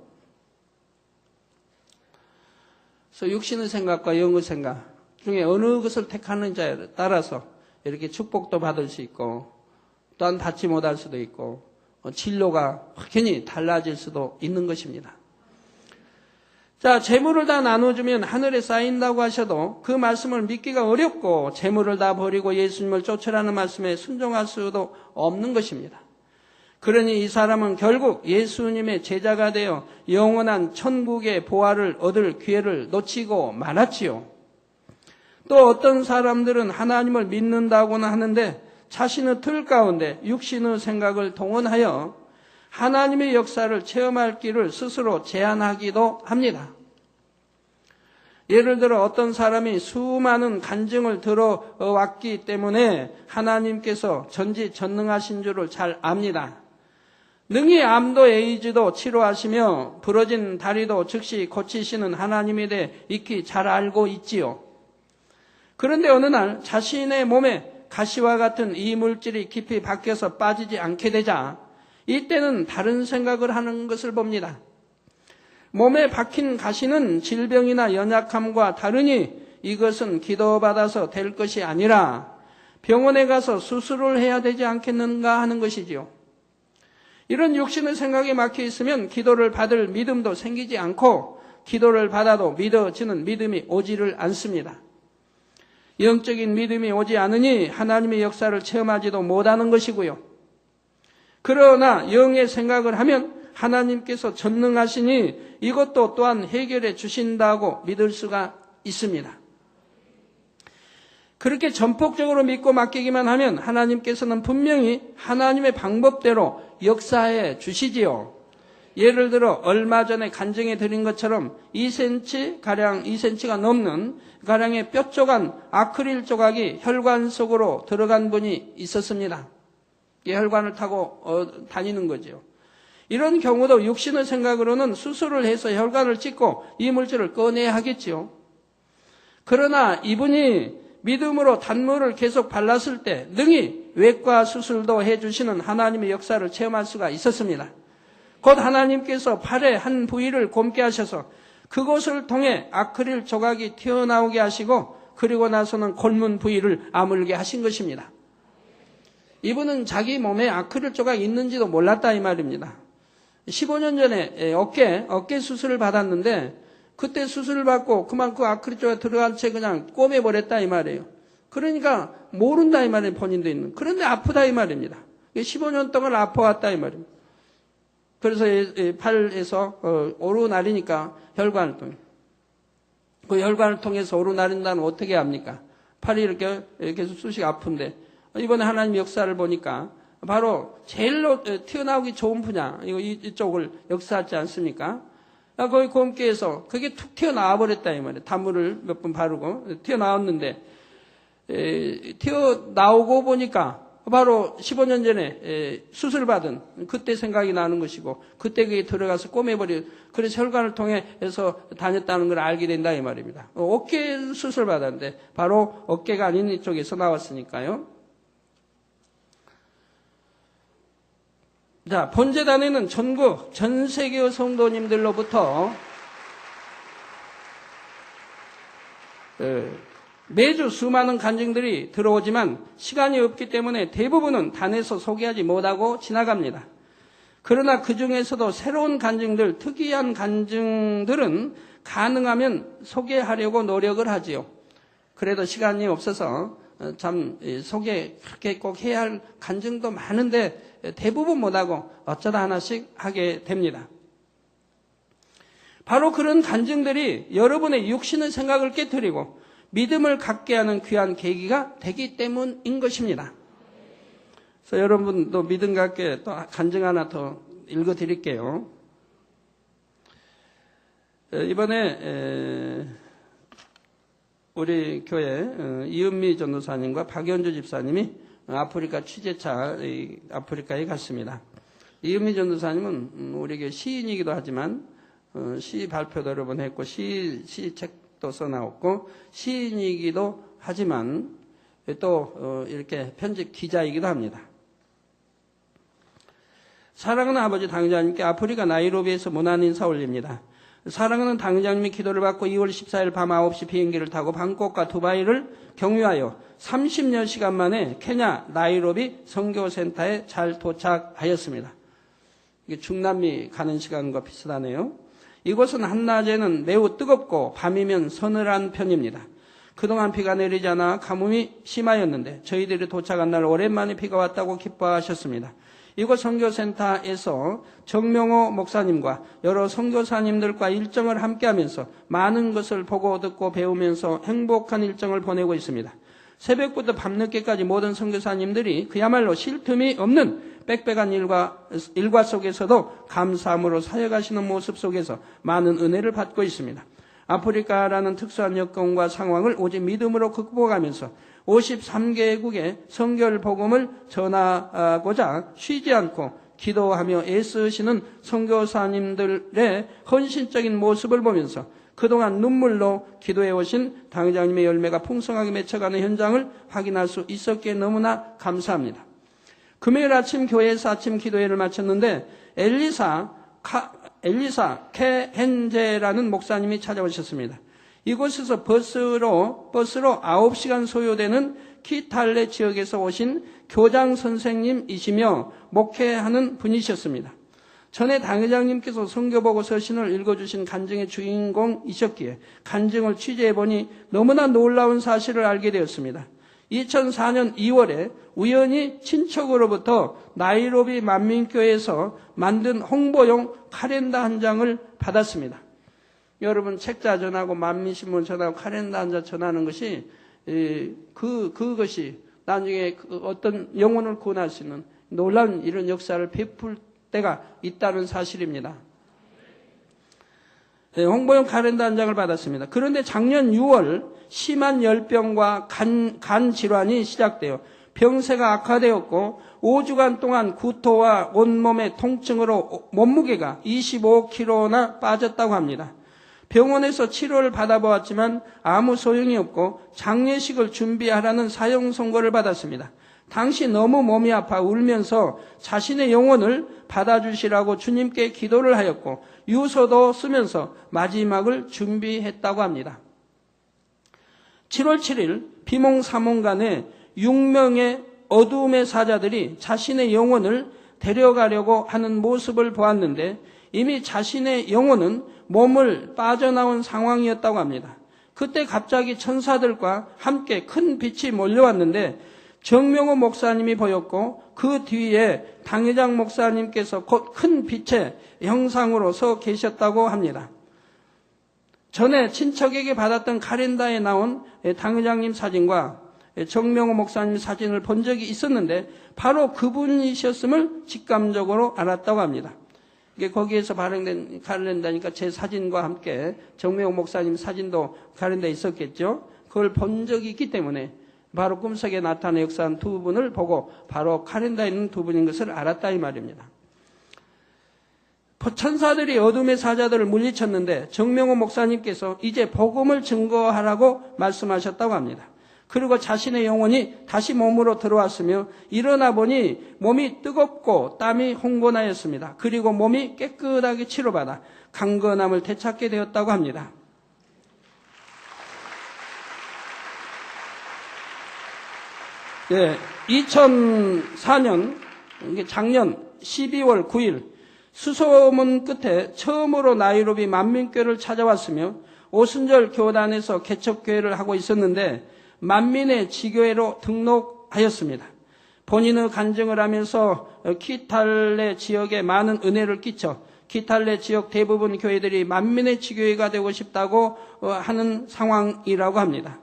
[SPEAKER 2] 그래서 육신의 생각과 영의 생각 중에 어느 것을 택하는지에 따라서 이렇게 축복도 받을 수 있고 또한 받지 못할 수도 있고 진로가 확연히 달라질 수도 있는 것입니다. 자, 재물을 다 나눠주면 하늘에 쌓인다고 하셔도 그 말씀을 믿기가 어렵고 재물을 다 버리고 예수님을 쫓으라는 말씀에 순종할 수도 없는 것입니다. 그러니 이 사람은 결국 예수님의 제자가 되어 영원한 천국의 보화를 얻을 기회를 놓치고 말았지요. 또 어떤 사람들은 하나님을 믿는다고는 하는데 자신의 틀 가운데 육신의 생각을 동원하여 하나님의 역사를 체험할 길을 스스로 제한하기도 합니다. 예를 들어 어떤 사람이 수많은 간증을 들어왔기 때문에 하나님께서 전지전능하신 줄을 잘 압니다. 능히 암도 에이즈도 치료하시며 부러진 다리도 즉시 고치시는 하나님에 대해 익히 잘 알고 있지요. 그런데 어느 날 자신의 몸에 가시와 같은 이 물질이 깊이 박혀서 빠지지 않게 되자 이때는 다른 생각을 하는 것을 봅니다. 몸에 박힌 가시는 질병이나 연약함과 다르니 이것은 기도받아서 될 것이 아니라 병원에 가서 수술을 해야 되지 않겠는가 하는 것이지요. 이런 육신의 생각에 막혀 있으면 기도를 받을 믿음도 생기지 않고 기도를 받아도 믿어지는 믿음이 오지를 않습니다. 영적인 믿음이 오지 않으니 하나님의 역사를 체험하지도 못하는 것이고요. 그러나 영의 생각을 하면 하나님께서 전능하시니 이것도 또한 해결해 주신다고 믿을 수가 있습니다. 그렇게 전폭적으로 믿고 맡기기만 하면 하나님께서는 분명히 하나님의 방법대로 역사해 주시지요. 예를 들어 얼마 전에 간증해 드린 것처럼 2cm가 넘는 가량의 뾰족한 아크릴 조각이 혈관 속으로 들어간 분이 있었습니다. 이 혈관을 타고 다니는 거죠. 이런 경우도 육신의 생각으로는 수술을 해서 혈관을 찍고 이 물질을 꺼내야 하겠지요. 그러나 이분이 믿음으로 단물을 계속 발랐을 때 능히 외과 수술도 해주시는 하나님의 역사를 체험할 수가 있었습니다. 곧 하나님께서 팔의 한 부위를 곪게 하셔서 그곳을 통해 아크릴 조각이 튀어나오게 하시고 그리고 나서는 골문 부위를 아물게 하신 것입니다. 이분은 자기 몸에 아크릴 조각이 있는지도 몰랐다 이 말입니다. 15년 전에 어깨 수술을 받았는데 그때 수술을 받고 그만큼 아크릴 조각이 들어간 채 그냥 꼬매버렸다 이 말이에요. 그러니까 모른다 이 말이에요. 본인도 있는. 그런데 아프다 이 말입니다. 15년 동안 아파왔다 이 말입니다. 그래서 팔에서 오르나리니까 혈관을 통해 그 혈관을 통해서 오르나린다는 어떻게 합니까? 팔이 이렇게 계속 쑤시고 아픈데 이번에 하나님 역사를 보니까 바로 제일로 튀어나오기 좋은 분야 이쪽을 역사하지 않습니까? 거기 곪게 해서 그게 툭 튀어나와 버렸다 이 말이에요. 단물을 몇 번 바르고 튀어나왔는데 튀어나오고 보니까 바로 15년 전에 수술을 받은 그때 생각이 나는 것이고 그때 그게 들어가서 꼬매버려 그래서 혈관을 통해서 다녔다는 걸 알게 된다 이 말입니다. 어깨 수술 받았는데 바로 어깨가 아닌 이쪽에서 나왔으니까요. 자, 본재단에는 전국 전 세계의 성도님들로부터 매주 수많은 간증들이 들어오지만 시간이 없기 때문에 대부분은 단에서 소개하지 못하고 지나갑니다. 그러나 그 중에서도 새로운 간증들, 특이한 간증들은 가능하면 소개하려고 노력을 하지요. 그래도 시간이 없어서 참 소개 그렇게 꼭 해야 할 간증도 많은데 대부분 못하고 어쩌다 하나씩 하게 됩니다. 바로 그런 간증들이 여러분의 육신의 생각을 깨트리고 믿음을 갖게 하는 귀한 계기가 되기 때문인 것입니다. 그래서 여러분도 믿음 갖게 또 간증 하나 더 읽어드릴게요. 이번에 우리 교회 이은미 전도사님과 박연주 집사님이 아프리카 취재차 아프리카에 갔습니다. 이은미 전도사님은 우리 교회 시인이기도 하지만 시 발표도 여러 번 했고 시책도 써나왔고 시인이기도 하지만 또 이렇게 편집 기자이기도 합니다. 사랑하는 아버지 당회장님께 아프리카 나이로비에서 문안 인사 올립니다. 사랑하는 당회장님이 기도를 받고 2월 14일 밤 9시 비행기를 타고 방콕과 두바이를 경유하여 30여 시간 만에 케냐 나이로비 선교센터에 잘 도착하였습니다. 이게 중남미 가는 시간과 비슷하네요. 이곳은 한낮에는 매우 뜨겁고 밤이면 서늘한 편입니다. 그동안 비가 내리지 않아 가뭄이 심하였는데 저희들이 도착한 날 오랜만에 비가 왔다고 기뻐하셨습니다. 이곳 선교센터에서 정명호 목사님과 여러 선교사님들과 일정을 함께하면서 많은 것을 보고 듣고 배우면서 행복한 일정을 보내고 있습니다. 새벽부터 밤늦게까지 모든 선교사님들이 그야말로 쉴 틈이 없는 빽빽한 일과 속에서도 감사함으로 사역하시는 모습 속에서 많은 은혜를 받고 있습니다. 아프리카라는 특수한 여건과 상황을 오직 믿음으로 극복하면서 53개국의 선교 복음을 전하고자 쉬지 않고 기도하며 애쓰시는 선교사님들의 헌신적인 모습을 보면서 그동안 눈물로 기도해 오신 당회장님의 열매가 풍성하게 맺혀가는 현장을 확인할 수 있었기에 너무나 감사합니다. 금요일 아침 교회에서 아침 기도회를 마쳤는데 엘리사 케헨제라는 목사님이 찾아오셨습니다. 이곳에서 버스로 9시간 소요되는 키탈레 지역에서 오신 교장 선생님이시며 목회하는 분이셨습니다. 전에 당회장님께서 선교보고 서신을 읽어주신 간증의 주인공이셨기에 간증을 취재해보니 너무나 놀라운 사실을 알게 되었습니다. 2004년 2월에 우연히 친척으로부터 나이로비 만민교회에서 만든 홍보용 카렌다 한 장을 받았습니다. 여러분 책자 전하고 만민신문 전하고 카렌다 한 장 전하는 것이 그것이 나중에 어떤 영혼을 구원할 수 있는 놀라운 이런 역사를 베풀 때가 있다는 사실입니다. 네, 홍보용 카렌다 한 장을 받았습니다. 그런데 작년 6월 심한 열병과 간 질환이 시작되어 병세가 악화되었고 5주간 동안 구토와 온몸의 통증으로 몸무게가 25kg나 빠졌다고 합니다. 병원에서 치료를 받아보았지만 아무 소용이 없고 장례식을 준비하라는 사형 선고를 받았습니다. 당시 너무 몸이 아파 울면서 자신의 영혼을 받아주시라고 주님께 기도를 하였고 유서도 쓰면서 마지막을 준비했다고 합니다. 7월 7일 비몽사몽간에 6명의 어두움의 사자들이 자신의 영혼을 데려가려고 하는 모습을 보았는데 이미 자신의 영혼은 몸을 빠져나온 상황이었다고 합니다. 그때 갑자기 천사들과 함께 큰 빛이 몰려왔는데 정명호 목사님이 보였고 그 뒤에 당회장 목사님께서 곧 큰 빛의 형상으로 서 계셨다고 합니다. 전에 친척에게 받았던 카렌다에 나온 당회장님 사진과 정명호 목사님 사진을 본 적이 있었는데 바로 그분이셨음을 직감적으로 알았다고 합니다. 이게 거기에서 발행된 카렌다니까 제 사진과 함께 정명호 목사님 사진도 카렌다에 있었겠죠. 그걸 본 적이 있기 때문에 바로 꿈속에 나타나 역사한 두 분을 보고 바로 카렌다에 있는 두 분인 것을 알았다 이 말입니다. 천사들이 어둠의 사자들을 물리쳤는데 정명호 목사님께서 이제 복음을 증거하라고 말씀하셨다고 합니다. 그리고 자신의 영혼이 다시 몸으로 들어왔으며 일어나 보니 몸이 뜨겁고 땀이 홍곤하였습니다. 그리고 몸이 깨끗하게 치료받아 강건함을 되찾게 되었다고 합니다. 네, 2004년 작년 12월 9일 수소문 끝에 처음으로 나이로비 만민교회를 찾아왔으며 오순절 교단에서 개척교회를 하고 있었는데 만민의 지교회로 등록하였습니다. 본인의 간증을 하면서 키탈레 지역에 많은 은혜를 끼쳐 키탈레 지역 대부분 교회들이 만민의 지교회가 되고 싶다고 하는 상황이라고 합니다.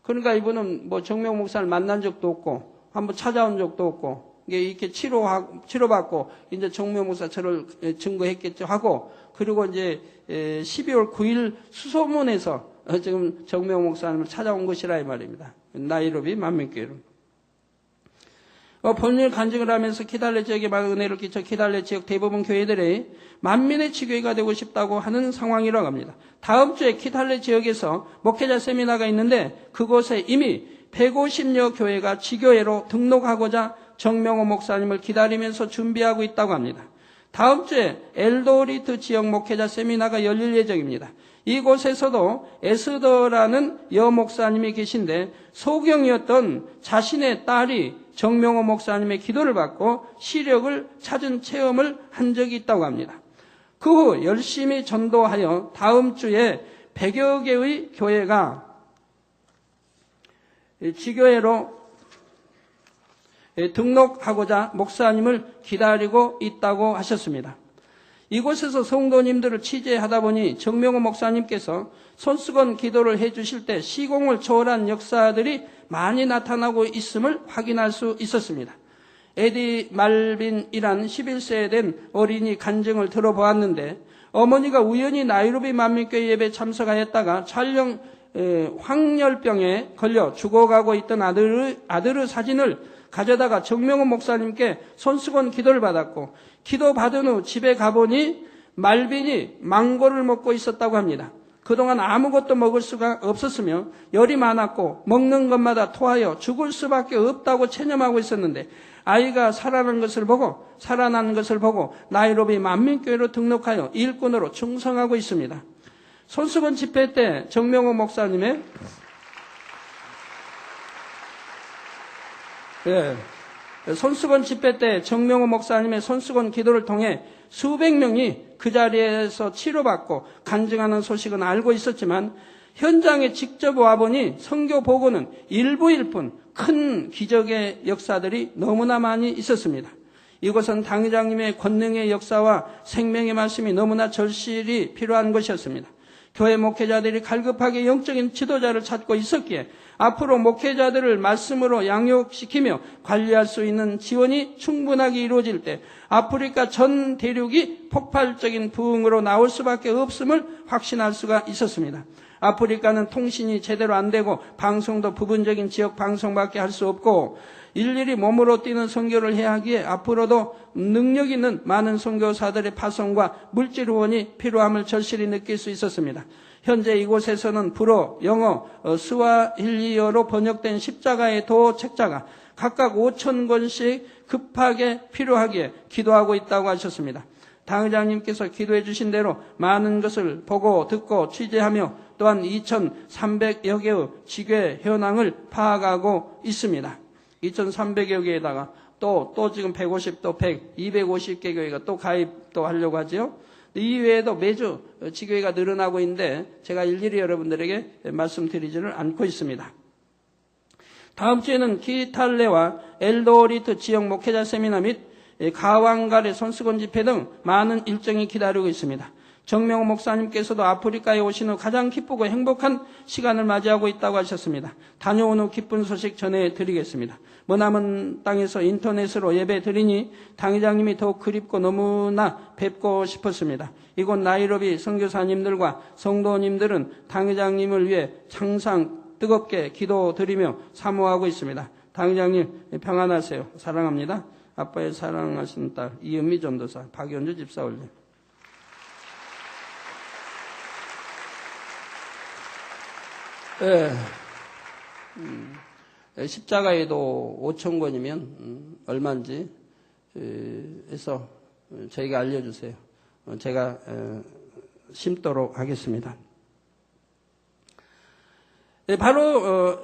[SPEAKER 2] 그러니까 이분은 뭐 정명 목사를 만난 적도 없고 한번 찾아온 적도 없고 이렇게 치료받고 이제 정명 목사 저를 증거했겠죠 하고 그리고 이제 12월 9일 수소문에서 지금 정명 목사님을 찾아온 것이라 이 말입니다. 나이로비 만민교회로. 본인을 간증을 하면서 키달레 지역에 많은 은혜를 끼쳐 키달레 지역 대부분 교회들이 만민의 지교회가 되고 싶다고 하는 상황이라고 합니다. 다음 주에 키달레 지역에서 목회자 세미나가 있는데 그곳에 이미 150여 교회가 지교회로 등록하고자 정명호 목사님을 기다리면서 준비하고 있다고 합니다. 다음 주에 엘도리트 지역 목회자 세미나가 열릴 예정입니다. 이곳에서도 에스더라는 여 목사님이 계신데 소경이었던 자신의 딸이 정명호 목사님의 기도를 받고 시력을 찾은 체험을 한 적이 있다고 합니다. 그 후 열심히 전도하여 다음 주에 100여 개의 교회가 지교회로 등록하고자 목사님을 기다리고 있다고 하셨습니다. 이곳에서 성도님들을 취재하다 보니 정명호 목사님께서 손수건 기도를 해주실 때 시공을 초월한 역사들이 많이 나타나고 있음을 확인할 수 있었습니다. 에디 말빈이란 11세에 된 어린이 간증을 들어보았는데 어머니가 우연히 나이로비 만민교회 예배에 참석하였다가 촬영 황열병에 걸려 죽어가고 있던 아들의 사진을 가져다가 정명호 목사님께 손수건 기도를 받았고 기도 받은 후 집에 가보니 말빈이 망고를 먹고 있었다고 합니다. 그동안 아무것도 먹을 수가 없었으며 열이 많았고 먹는 것마다 토하여 죽을 수밖에 없다고 체념하고 있었는데 아이가 살아난 것을 보고 나이로비 만민교회로 등록하여 일꾼으로 충성하고 있습니다. 손수건 집회 때 정명호 목사님의 예. 손수건 집회 때 정명호 목사님의 손수건 기도를 통해 수백 명이 그 자리에서 치료받고 간증하는 소식은 알고 있었지만 현장에 직접 와보니 선교 보고는 일부일 뿐 큰 기적의 역사들이 너무나 많이 있었습니다. 이곳은 당회장님의 권능의 역사와 생명의 말씀이 너무나 절실히 필요한 것이었습니다. 교회 목회자들이 갈급하게 영적인 지도자를 찾고 있었기에 앞으로 목회자들을 말씀으로 양육시키며 관리할 수 있는 지원이 충분하게 이루어질 때 아프리카 전 대륙이 폭발적인 부흥으로 나올 수밖에 없음을 확신할 수가 있었습니다. 아프리카는 통신이 제대로 안 되고 방송도 부분적인 지역 방송밖에 할 수 없고 일일이 몸으로 뛰는 선교를 해야 하기에 앞으로도 능력 있는 많은 선교사들의 파송과 물질 후원이 필요함을 절실히 느낄 수 있었습니다. 현재 이곳에서는 불어, 영어, 스와힐리어로 번역된 십자가의 도 책자가 각각 5,000권씩 급하게 필요하기에 기도하고 있다고 하셨습니다. 당회장님께서 기도해 주신 대로 많은 것을 보고 듣고 취재하며 또한 2,300여 개의 지교회 현황을 파악하고 있습니다. 2,300여 개에다가 또 지금 150, 또 100, 250개 교회가 또 가입도 하려고 하죠. 이 외에도 매주 지교회가 늘어나고 있는데 제가 일일이 여러분들에게 말씀드리지는 않고 있습니다. 다음 주에는 키탈레와 엘도리트 지역 목회자 세미나 및 가왕갈의 손수건 집회 등 많은 일정이 기다리고 있습니다. 정명호 목사님께서도 아프리카에 오신 후 가장 기쁘고 행복한 시간을 맞이하고 있다고 하셨습니다. 다녀온 후 기쁜 소식 전해드리겠습니다. 머나먼 땅에서 인터넷으로 예배 드리니 당회장님이 더욱 그립고 너무나 뵙고 싶었습니다. 이곳 나이로비 선교사님들과 성도님들은 당회장님을 위해 항상 뜨겁게 기도드리며 사모하고 있습니다. 당회장님 평안하세요. 사랑합니다. 아빠의 사랑하시는 딸 이은미 전도사, 박연주 집사 올림. 십자가에도 5,000권이면 얼마인지 해서 저희가 알려주세요. 제가 심도록 하겠습니다. 바로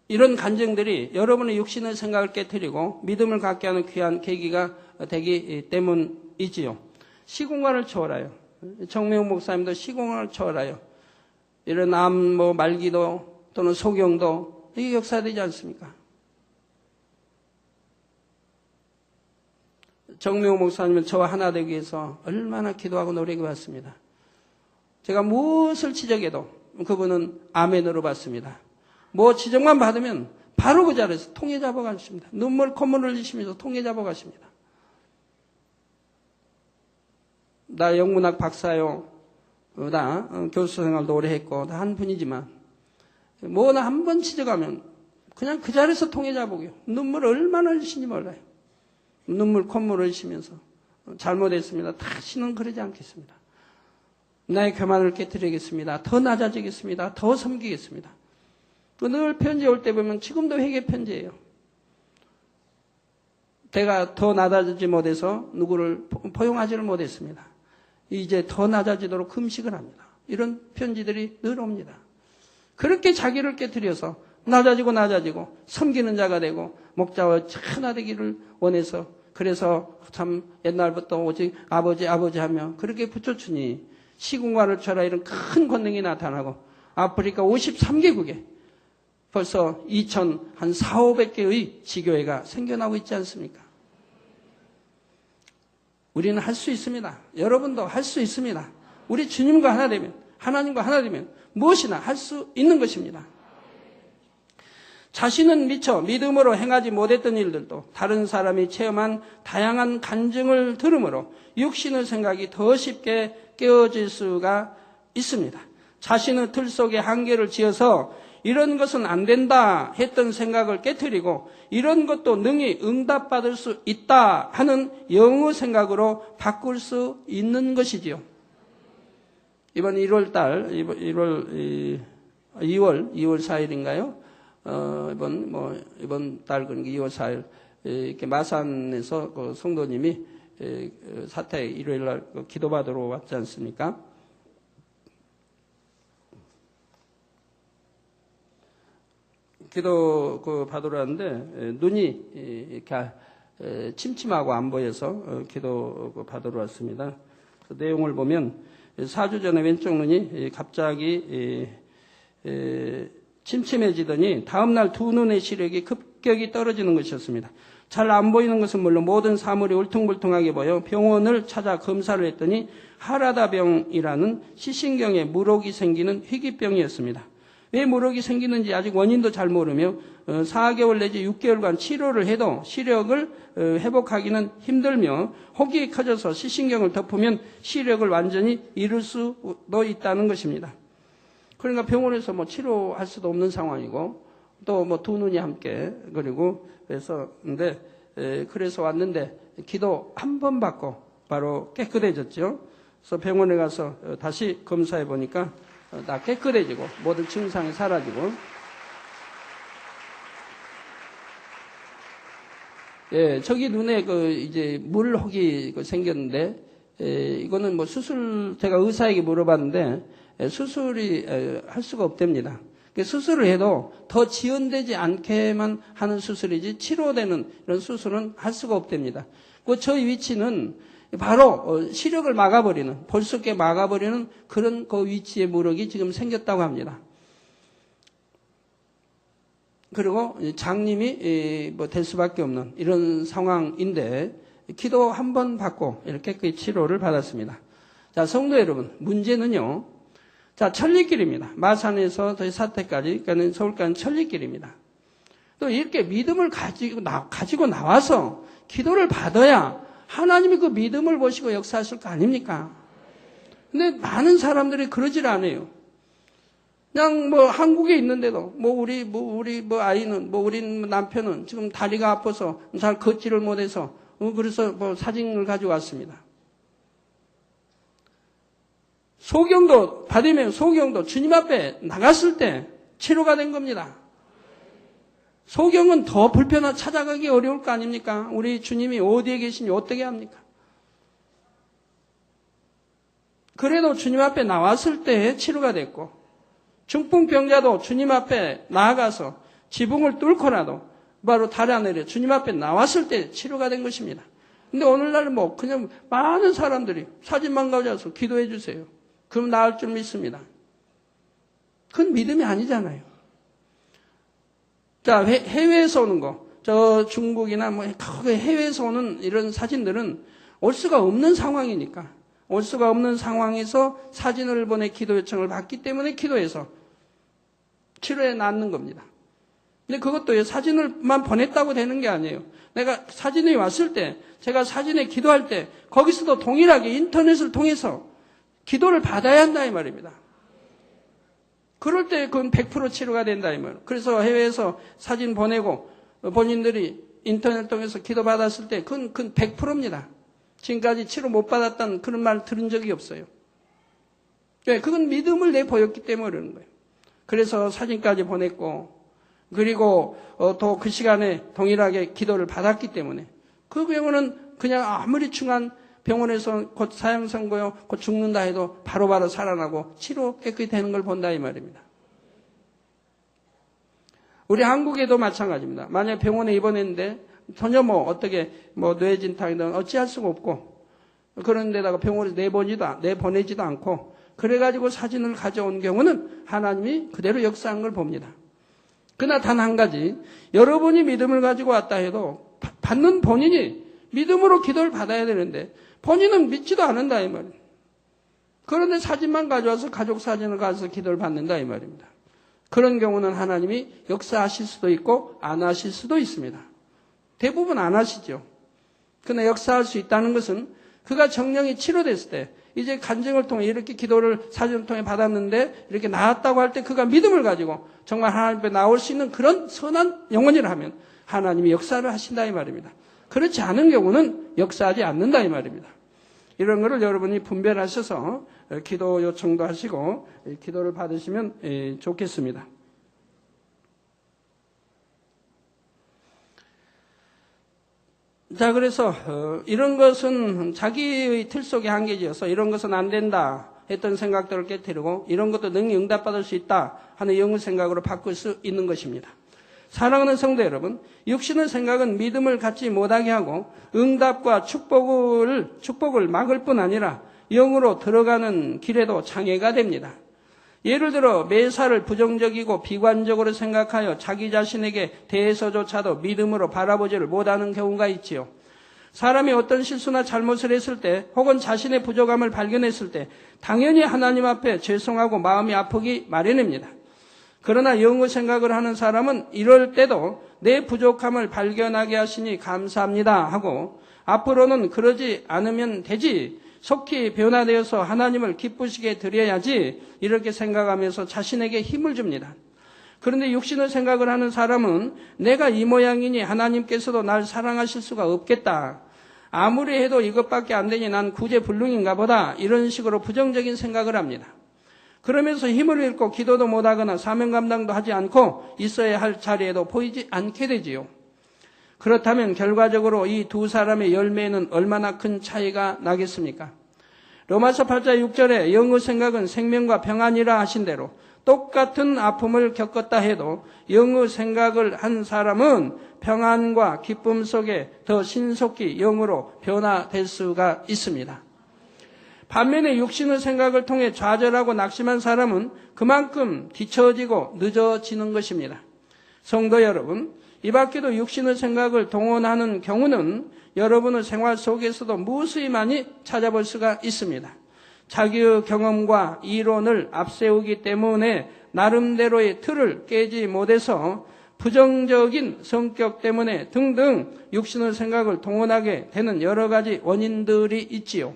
[SPEAKER 2] 이런 간증들이 여러분의 육신의 생각을 깨트리고 믿음을 갖게 하는 귀한 계기가 되기 때문이지요. 시공간을 초월하여 정명호 목사님도 시공간을 초월하여 이런 말기도 또는 소경도 이게 역사되지 않습니까? 정명호 목사님은 저와 하나 되기 위해서 얼마나 기도하고 노력해왔습니다. 제가 무엇을 지적해도 그분은 아멘으로 받습니다. 뭐 지적만 받으면 바로 그 자리에서 통해 잡아가십니다. 눈물 콧물 흘리시면서 통해 잡아가십니다. 나 영문학 박사요. 나 교수 생활도 오래 했고 다 한 분이지만 뭐나 한 번 지적하면 그냥 그 자리에서 통해 잡으고요. 눈물 얼마나 흘리시는지 몰라요. 눈물 콧물 흘리시면서 잘못했습니다. 다시는 그러지 않겠습니다. 나의 교만을 깨뜨리겠습니다. 더 낮아지겠습니다. 더 섬기겠습니다. 늘 편지 올 때 보면 지금도 회개 편지예요. 내가 더 낮아지지 못해서 누구를 포용하지를 못했습니다. 이제 더 낮아지도록 금식을 합니다. 이런 편지들이 늘 옵니다. 그렇게 자기를 깨뜨려서 낮아지고 섬기는 자가 되고 목자와 하나 되기를 원해서 그래서 참 옛날부터 오직 아버지 하며 그렇게 붙여주니 시공간을 쳐라 이런 큰 권능이 나타나고 아프리카 53개국에 벌써 2,400개의 지교회가 생겨나고 있지 않습니까? 우리는 할 수 있습니다. 여러분도 할 수 있습니다. 우리 주님과 하나 되면, 하나님과 하나 되면 무엇이나 할 수 있는 것입니다. 자신은 미처 믿음으로 행하지 못했던 일들도 다른 사람이 체험한 다양한 간증을 들으므로 육신의 생각이 더 쉽게 깨어질 수가 있습니다. 자신의 틀 속에 한계를 지어서 이런 것은 안 된다 했던 생각을 깨트리고 이런 것도 능히 응답받을 수 있다 하는 영의 생각으로 바꿀 수 있는 것이지요. 이번 2월 4일인가요? 이번 달 그러니까 2월 4일 이렇게 마산에서 그 성도님이 사태 일요일 날 기도받으러 왔지 않습니까? 기도 받으러 왔는데 눈이 이렇게 침침하고 안 보여서 기도 받으러 왔습니다. 그 내용을 보면 4주 전에 왼쪽 눈이 갑자기 침침해지더니 다음날 두 눈의 시력이 급격히 떨어지는 것이었습니다. 잘 안 보이는 것은 물론 모든 사물이 울퉁불퉁하게 보여 병원을 찾아 검사를 했더니 하라다병이라는 시신경에 물혹이 생기는 희귀병이었습니다. 왜 물혹이 생기는지 아직 원인도 잘 모르며 4개월 내지 6개월간 치료를 해도 시력을 회복하기는 힘들며 혹이 커져서 시신경을 덮으면 시력을 완전히 잃을 수도 있다는 것입니다. 그러니까 병원에서 뭐 치료할 수도 없는 상황이고 또 뭐 두 눈이 함께 그리고 그래서 왔는데 기도 한 번 받고 바로 깨끗해졌죠. 그래서 병원에 가서 다시 검사해 보니까 다 깨끗해지고 모든 증상이 사라지고 저기 눈에 이제 물혹이 생겼는데 이거는 뭐 제가 의사에게 물어봤는데 수술이 할 수가 없답니다. 수술을 해도 더 지연되지 않게만 하는 수술이지 치료되는 이런 수술은 할 수가 없답니다. 저희 위치는 바로 시력을 막아버리는, 볼 수 없게 막아버리는 그런 그 위치의 물혹이 지금 생겼다고 합니다. 그리고 장님이 될 수밖에 없는 이런 상황인데 기도 한 번 받고 이렇게 그 치료를 받았습니다. 자, 성도 여러분, 문제는요. 자, 천리길입니다. 마산에서 저희 사택까지, 그러니까 서울까지는 천리길입니다. 또 이렇게 믿음을 가지고 나와서 기도를 받아야 하나님이 그 믿음을 보시고 역사하실 거 아닙니까? 근데 많은 사람들이 그러질 않아요. 그냥 뭐 한국에 있는데도 우리 아이는 우리 남편은 지금 다리가 아파서 잘 걷지를 못해서 그래서 사진을 가지고 왔습니다. 소경도 받으면 소경도 주님 앞에 나갔을 때 치료가 된 겁니다. 소경은 더 찾아가기 어려울 거 아닙니까? 우리 주님이 어디에 계시니 어떻게 합니까? 그래도 주님 앞에 나왔을 때 치료가 됐고 중풍병자도 주님 앞에 나아가서 지붕을 뚫고라도 바로 달아내려 주님 앞에 나왔을 때 치료가 된 것입니다. 근데 오늘날 그냥 많은 사람들이 사진만 가져와서 기도해 주세요. 그럼 나을 줄 믿습니다. 그건 믿음이 아니잖아요. 자, 해외에서 오는 거, 중국이나 해외에서 오는 이런 사진들은 올 수가 없는 상황이니까, 올 수가 없는 상황에서 사진을 보내 기도 요청을 받기 때문에 기도해서 치료에 낫는 겁니다. 근데 그것도 사진을만 보냈다고 되는 게 아니에요. 내가 사진이 왔을 때, 제가 사진에 기도할 때, 거기서도 동일하게 인터넷을 통해서 기도를 받아야 한다 이 말입니다. 그럴 때 그건 100% 치료가 된다 이 말이에요. 그래서 해외에서 사진 보내고 본인들이 인터넷 통해서 기도 받았을 때 그건 100%입니다. 지금까지 치료 못 받았다는 그런 말 들은 적이 없어요. 그건 믿음을 내보였기 때문에 그러는 거예요. 그래서 사진까지 보냈고 그리고 또 그 시간에 동일하게 기도를 받았기 때문에 그 경우는 그냥 아무리 중한 병원에서 곧 사형 선고요, 곧 죽는다 해도 바로바로 살아나고 치료 깨끗이 되는 걸 본다 이 말입니다. 우리 한국에도 마찬가지입니다. 만약 병원에 입원했는데 전혀 어떻게 뇌진탕이든 어찌할 수가 없고 그런 데다가 병원에서 내보내지도 않고 그래가지고 사진을 가져온 경우는 하나님이 그대로 역사한 걸 봅니다. 그러나 단 한 가지, 여러분이 믿음을 가지고 왔다 해도 받는 본인이 믿음으로 기도를 받아야 되는데 본인은 믿지도 않는다 이 말이에요. 그런데 사진만 가져와서 가족 사진을 가서 기도를 받는다 이 말입니다. 그런 경우는 하나님이 역사하실 수도 있고 안 하실 수도 있습니다. 대부분 안 하시죠. 그러나 역사할 수 있다는 것은 그가 정령이 치료됐을 때 이제 간증을 통해 이렇게 기도를 사진을 통해 받았는데 이렇게 나았다고 할 때 그가 믿음을 가지고 정말 하나님 앞에 나올 수 있는 그런 선한 영혼이라면 하나님이 역사를 하신다 이 말입니다. 그렇지 않은 경우는 역사하지 않는다 이 말입니다. 이런 거를 여러분이 분별하셔서 기도 요청도 하시고 기도를 받으시면 좋겠습니다. 자, 그래서 이런 것은 자기의 틀 속의 한계지어서 이런 것은 안 된다 했던 생각들을 깨뜨리고 이런 것도 능히 응답받을 수 있다 하는 영의 생각으로 바꿀 수 있는 것입니다. 사랑하는 성도 여러분, 육신의 생각은 믿음을 갖지 못하게 하고 응답과 축복을 막을 뿐 아니라 영으로 들어가는 길에도 장애가 됩니다. 예를 들어 매사를 부정적이고 비관적으로 생각하여 자기 자신에게 대해서조차도 믿음으로 바라보지를 못하는 경우가 있지요. 사람이 어떤 실수나 잘못을 했을 때 혹은 자신의 부족함을 발견했을 때 당연히 하나님 앞에 죄송하고 마음이 아프기 마련입니다. 그러나 영의 생각을 하는 사람은 이럴 때도 내 부족함을 발견하게 하시니 감사합니다 하고 앞으로는 그러지 않으면 되지, 속히 변화되어서 하나님을 기쁘시게 드려야지 이렇게 생각하면서 자신에게 힘을 줍니다. 그런데 육신의 생각을 하는 사람은 내가 이 모양이니 하나님께서도 날 사랑하실 수가 없겠다. 아무리 해도 이것밖에 안 되니 난 구제불능인가 보다. 이런 식으로 부정적인 생각을 합니다. 그러면서 힘을 잃고 기도도 못하거나 사명 감당도 하지 않고 있어야 할 자리에도 보이지 않게 되지요. 그렇다면 결과적으로 이 두 사람의 열매에는 얼마나 큰 차이가 나겠습니까? 로마서 8장 6절에 영의 생각은 생명과 평안이라 하신 대로 똑같은 아픔을 겪었다 해도 영의 생각을 한 사람은 평안과 기쁨 속에 더 신속히 영으로 변화될 수가 있습니다. 반면에 육신의 생각을 통해 좌절하고 낙심한 사람은 그만큼 뒤처지고 늦어지는 것입니다. 성도 여러분, 이 밖에도 육신의 생각을 동원하는 경우는 여러분의 생활 속에서도 무수히 많이 찾아볼 수가 있습니다. 자기의 경험과 이론을 앞세우기 때문에 나름대로의 틀을 깨지 못해서 부정적인 성격 때문에 등등 육신의 생각을 동원하게 되는 여러 가지 원인들이 있지요.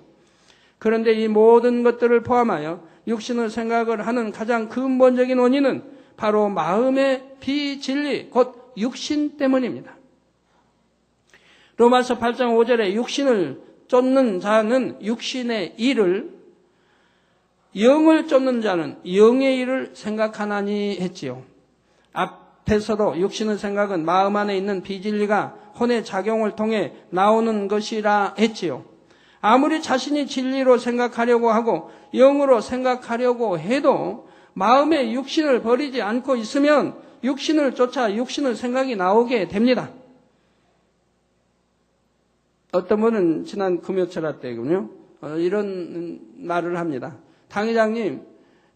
[SPEAKER 2] 그런데 이 모든 것들을 포함하여 육신의 생각을 하는 가장 근본적인 원인은 바로 마음의 비진리, 곧 육신 때문입니다. 로마서 8장 5절에 육신을 쫓는 자는 육신의 일을, 영을 쫓는 자는 영의 일을 생각하나니 했지요. 앞에서도 육신의 생각은 마음 안에 있는 비진리가 혼의 작용을 통해 나오는 것이라 했지요. 아무리 자신이 진리로 생각하려고 하고 영으로 생각하려고 해도 마음의 육신을 버리지 않고 있으면 육신을 쫓아 육신의 생각이 나오게 됩니다. 어떤 분은 지난 금요철화 때군요. 이런 말을 합니다. 당 회장님,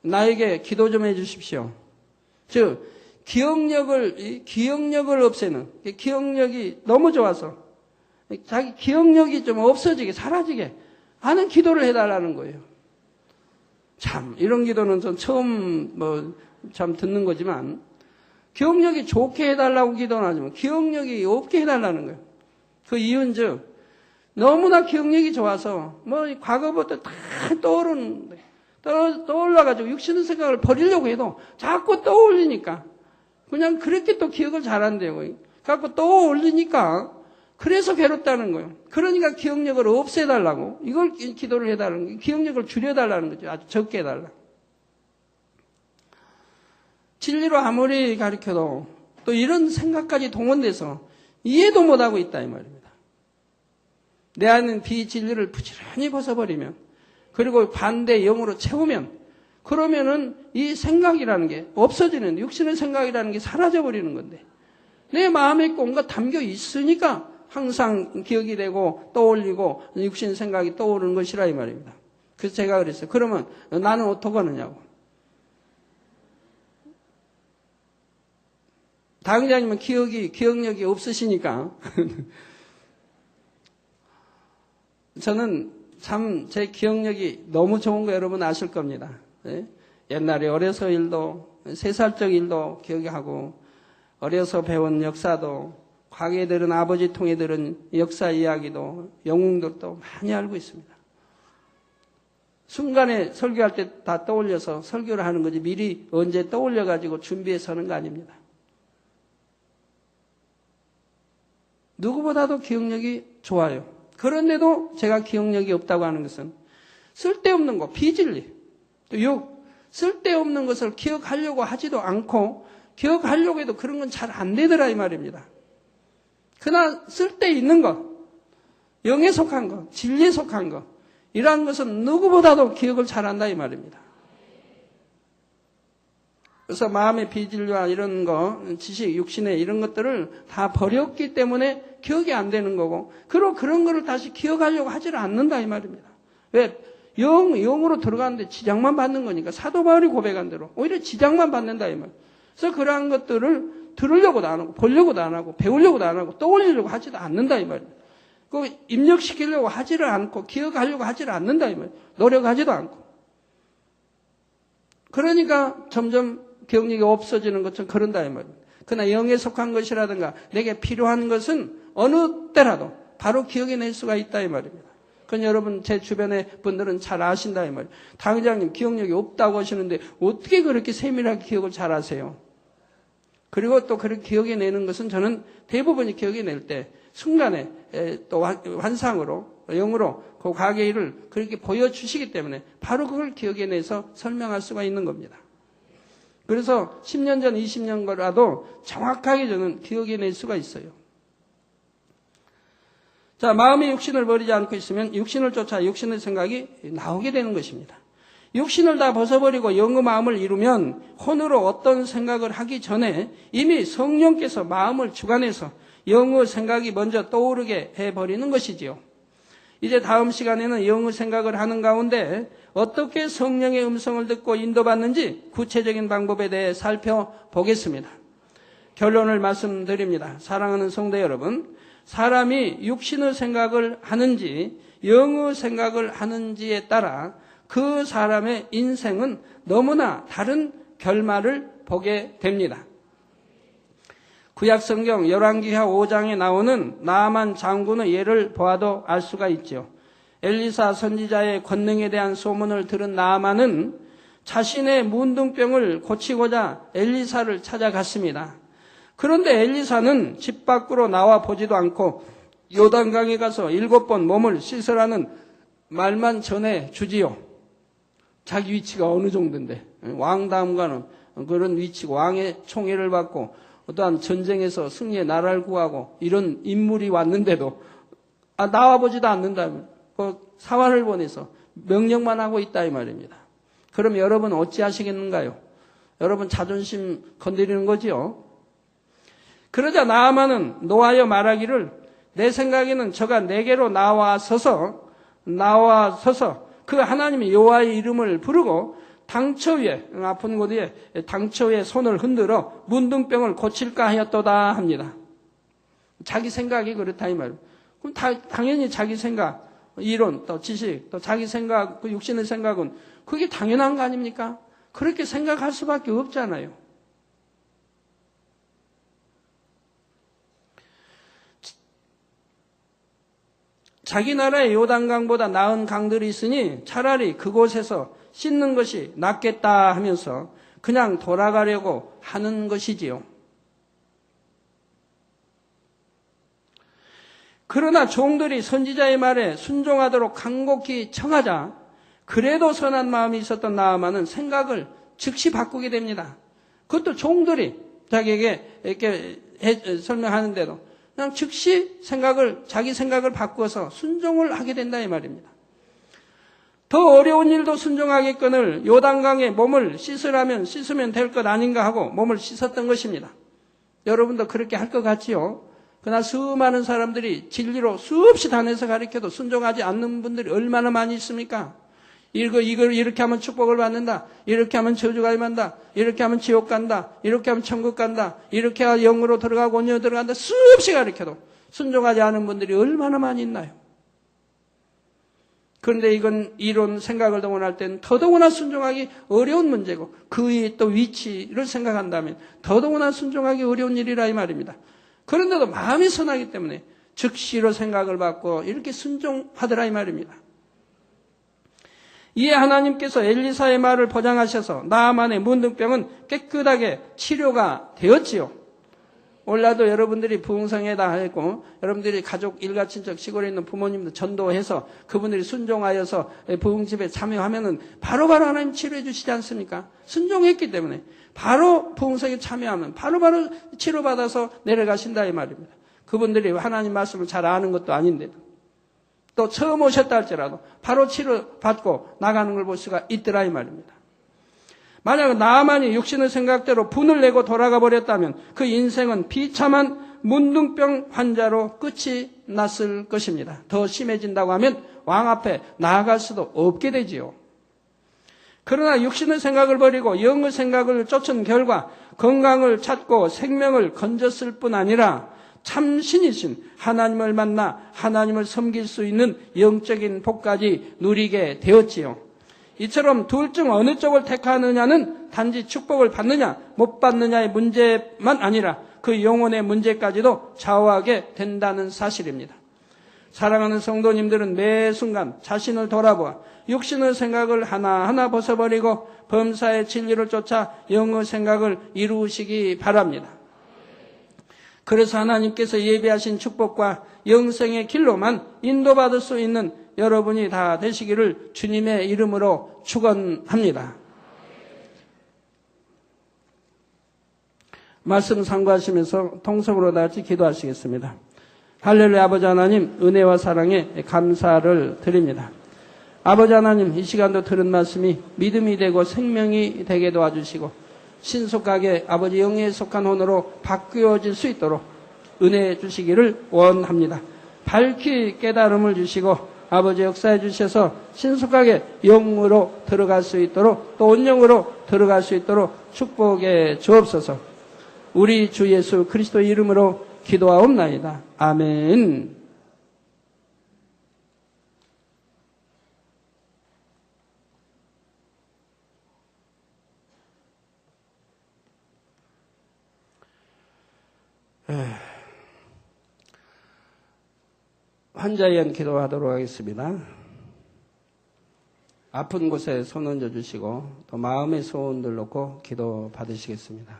[SPEAKER 2] 나에게 기도 좀 해주십시오. 즉, 기억력을 없애는, 기억력이 너무 좋아서 자기 기억력이 좀 없어지게, 사라지게 하는 기도를 해달라는 거예요. 참, 이런 기도는 전 처음 참 듣는 거지만, 기억력이 좋게 해달라고 기도는 하지만 기억력이 없게 해달라는 거예요. 그 이유는 즉, 너무나 기억력이 좋아서 과거부터 다 떠오르는데 떠올라가지고 육신의 생각을 버리려고 해도 자꾸 떠올리니까 그냥 그렇게 또 기억을 잘한대요. 자꾸 떠올리니까 그래서 괴롭다는 거예요. 그러니까 기억력을 없애달라고 이걸 기도를 해달라는 거예요. 기억력을 줄여달라는 거죠. 아주 적게 해달라. 진리로 아무리 가르쳐도 또 이런 생각까지 동원돼서 이해도 못하고 있다 이 말입니다. 내 안은 비진리를 부지런히 벗어버리면, 그리고 반대 영으로 채우면, 그러면은 이 생각이라는 게 없어지는, 육신의 생각이라는 게 사라져버리는 건데, 내 마음에 뭔가 담겨 있으니까 항상 기억이 되고 떠올리고 육신 생각이 떠오르는 것이라 이 말입니다. 그래서 제가 그랬어요. 그러면 나는 어떻게 하느냐고. 당장이면 기억력이 없으시니까 저는 참 제 기억력이 너무 좋은 거 여러분 아실 겁니다. 네? 옛날에 어려서 일도, 3살적 일도 기억하고, 어려서 배운 역사도, 과거에 들은 아버지 통해 들은 역사 이야기도, 영웅들도 많이 알고 있습니다. 순간에 설교할 때 다 떠올려서 설교를 하는 거지 미리 언제 떠올려가지고 준비해서 하는 거 아닙니다. 누구보다도 기억력이 좋아요. 그런데도 제가 기억력이 없다고 하는 것은 쓸데없는 거, 비진리, 또 쓸데없는 것을 기억하려고 하지도 않고 기억하려고 해도 그런 건 잘 안 되더라 이 말입니다. 그러나 쓸데있는 것, 영에 속한 것, 진리에 속한 것, 이러한 것은 누구보다도 기억을 잘한다 이 말입니다. 그래서 마음의 비질과 이런 거, 지식, 육신의 이런 것들을 다 버렸기 때문에 기억이 안 되는 거고, 그리고 그런 거를 다시 기억하려고 하지를 않는다 이 말입니다. 왜? 영으로 들어가는데 지장만 받는 거니까. 사도 바울이 고백한 대로 오히려 지장만 받는다 이 말. 그래서 그러한 것들을 들으려고도 안 하고, 보려고도 안 하고, 배우려고도 안 하고, 떠올리려고 하지도 않는다 이 말입니다. 그 입력시키려고 하지를 않고, 기억하려고 하지를 않는다 이 말입니다. 노력하지도 않고. 그러니까 점점 기억력이 없어지는 것처럼 그런다 이 말입니다. 그러나 영에 속한 것이라든가 내게 필요한 것은 어느 때라도 바로 기억해낼 수가 있다 이 말입니다. 그건 여러분 제 주변의 분들은 잘 아신다 이 말이에요. 당회장님 기억력이 없다고 하시는데 어떻게 그렇게 세밀하게 기억을 잘 하세요? 그리고 또 그렇게 기억해내는 것은 저는 대부분이 기억해낼 때 순간에 또 환상으로 영으로 그 과거의 일을 그렇게 보여주시기 때문에 바로 그걸 기억해내서 설명할 수가 있는 겁니다. 그래서 10년 전, 20년 거라도 정확하게 저는 기억해낼 수가 있어요. 자, 마음의 육신을 버리지 않고 있으면 육신을 쫓아 육신의 생각이 나오게 되는 것입니다. 육신을 다 벗어버리고 영의 마음을 이루면 혼으로 어떤 생각을 하기 전에 이미 성령께서 마음을 주관해서 영의 생각이 먼저 떠오르게 해버리는 것이지요. 이제 다음 시간에는 영의 생각을 하는 가운데 어떻게 성령의 음성을 듣고 인도받는지 구체적인 방법에 대해 살펴보겠습니다. 결론을 말씀드립니다. 사랑하는 성도 여러분, 사람이 육신의 생각을 하는지 영의 생각을 하는지에 따라 그 사람의 인생은 너무나 다른 결말을 보게 됩니다. 구약성경 열왕기하 5장에 나오는 나아만 장군의 예를 보아도 알 수가 있죠. 엘리사 선지자의 권능에 대한 소문을 들은 나아만은 자신의 문둥병을 고치고자 엘리사를 찾아갔습니다. 그런데 엘리사는 집 밖으로 나와 보지도 않고 요단강에 가서 7번 몸을 씻으라는 말만 전해 주지요. 자기 위치가 어느 정도인데 왕다음과는 그런 위치고 왕의 총애를 받고 어떠한 전쟁에서 승리의 나라를 구하고 이런 인물이 왔는데도 나와보지도 않는다. 그 사환을 보내서 명령만 하고 있다 이 말입니다. 그럼 여러분 어찌하시겠는가요? 여러분 자존심 건드리는 거지요. 그러자 나아만은 노하여 말하기를 내 생각에는 저가 내게로 나와서서 그 하나님의 여호와의 이름을 부르고 당처 위에 아픈 곳 위에 당처 위에 손을 흔들어 문둥병을 고칠까 하였도다 합니다. 자기 생각이 그렇다 이 말이에요. 그럼 당연히 자기 생각, 이론, 또 지식, 또 자기 생각, 그 육신의 생각은 그게 당연한 거 아닙니까? 그렇게 생각할 수밖에 없잖아요. 자기 나라의 요단강보다 나은 강들이 있으니 차라리 그곳에서 씻는 것이 낫겠다 하면서 그냥 돌아가려고 하는 것이지요. 그러나 종들이 선지자의 말에 순종하도록 간곡히 청하자 그래도 선한 마음이 있었던 나아만은 생각을 즉시 바꾸게 됩니다. 그것도 종들이 자기에게 이렇게 설명하는데도 그냥 즉시 자기 생각을 바꾸어서 순종을 하게 된다 이 말입니다. 더 어려운 일도 순종하겠거늘 요단강에 몸을 씻으면 될 것 아닌가 하고 몸을 씻었던 것입니다. 여러분도 그렇게 할 것 같지요? 그러나 수많은 사람들이 진리로 수없이 다녀서 가르쳐도 순종하지 않는 분들이 얼마나 많이 있습니까? 이걸 이렇게 하면 축복을 받는다. 이렇게 하면 저주가 임한다. 이렇게 하면 지옥 간다. 이렇게 하면 천국 간다. 이렇게 하면 영으로 들어가고 온유로 들어간다. 수없이 가르쳐도 순종하지 않은 분들이 얼마나 많이 있나요? 그런데 이건 이론 생각을 동원할 때는 더더구나 순종하기 어려운 문제고 그의 또 위치를 생각한다면 더더구나 순종하기 어려운 일이라 이 말입니다. 그런데도 마음이 선하기 때문에 즉시로 생각을 받고 이렇게 순종하더라 이 말입니다. 이에 하나님께서 엘리사의 말을 보장하셔서 나아만의 문둥병은 깨끗하게 치료가 되었지요. 올라도 여러분들이 부흥성에다 했고 여러분들이 가족 일가친척 시골에 있는 부모님도 전도해서 그분들이 순종하여서 부흥집에 참여하면은 바로바로 하나님 치료해 주시지 않습니까? 순종했기 때문에 바로 부흥성에 참여하면 바로바로 치료받아서 내려가신다 이 말입니다. 그분들이 하나님 말씀을 잘 아는 것도 아닌데도 또 처음 오셨다 할지라도 바로 치료받고 나가는 걸 볼 수가 있더라 이 말입니다. 만약 나만이 육신의 생각대로 분을 내고 돌아가 버렸다면 그 인생은 비참한 문둥병 환자로 끝이 났을 것입니다. 더 심해진다고 하면 왕 앞에 나아갈 수도 없게 되지요. 그러나 육신의 생각을 버리고 영의 생각을 쫓은 결과 건강을 찾고 생명을 건졌을 뿐 아니라 참 신이신 하나님을 만나 하나님을 섬길 수 있는 영적인 복까지 누리게 되었지요. 이처럼 둘 중 어느 쪽을 택하느냐는 단지 축복을 받느냐 못 받느냐의 문제만 아니라 그 영혼의 문제까지도 좌우하게 된다는 사실입니다. 사랑하는 성도님들은 매 순간 자신을 돌아보아 육신의 생각을 하나하나 벗어버리고 범사의 진리를 쫓아 영의 생각을 이루시기 바랍니다. 그래서 하나님께서 예비하신 축복과 영생의 길로만 인도받을 수 있는 여러분이 다 되시기를 주님의 이름으로 축원합니다. 말씀 상고하시면서 통성으로 다 같이 기도하시겠습니다. 할렐루야. 아버지 하나님, 은혜와 사랑에 감사를 드립니다. 아버지 하나님, 이 시간도 들은 말씀이 믿음이 되고 생명이 되게 도와주시고 신속하게 아버지 영에 속한 혼으로 바뀌어질 수 있도록 은혜 주시기를 원합니다. 밝히 깨달음을 주시고 아버지 역사해 주셔서 신속하게 영으로 들어갈 수 있도록 또 온영으로 들어갈 수 있도록 축복해 주옵소서. 우리 주 예수 그리스도 이름으로 기도하옵나이다. 아멘. 환자에 의한 기도하도록 하겠습니다. 아픈 곳에 손 얹어주시고 또 마음의 소원들 놓고 기도 받으시겠습니다.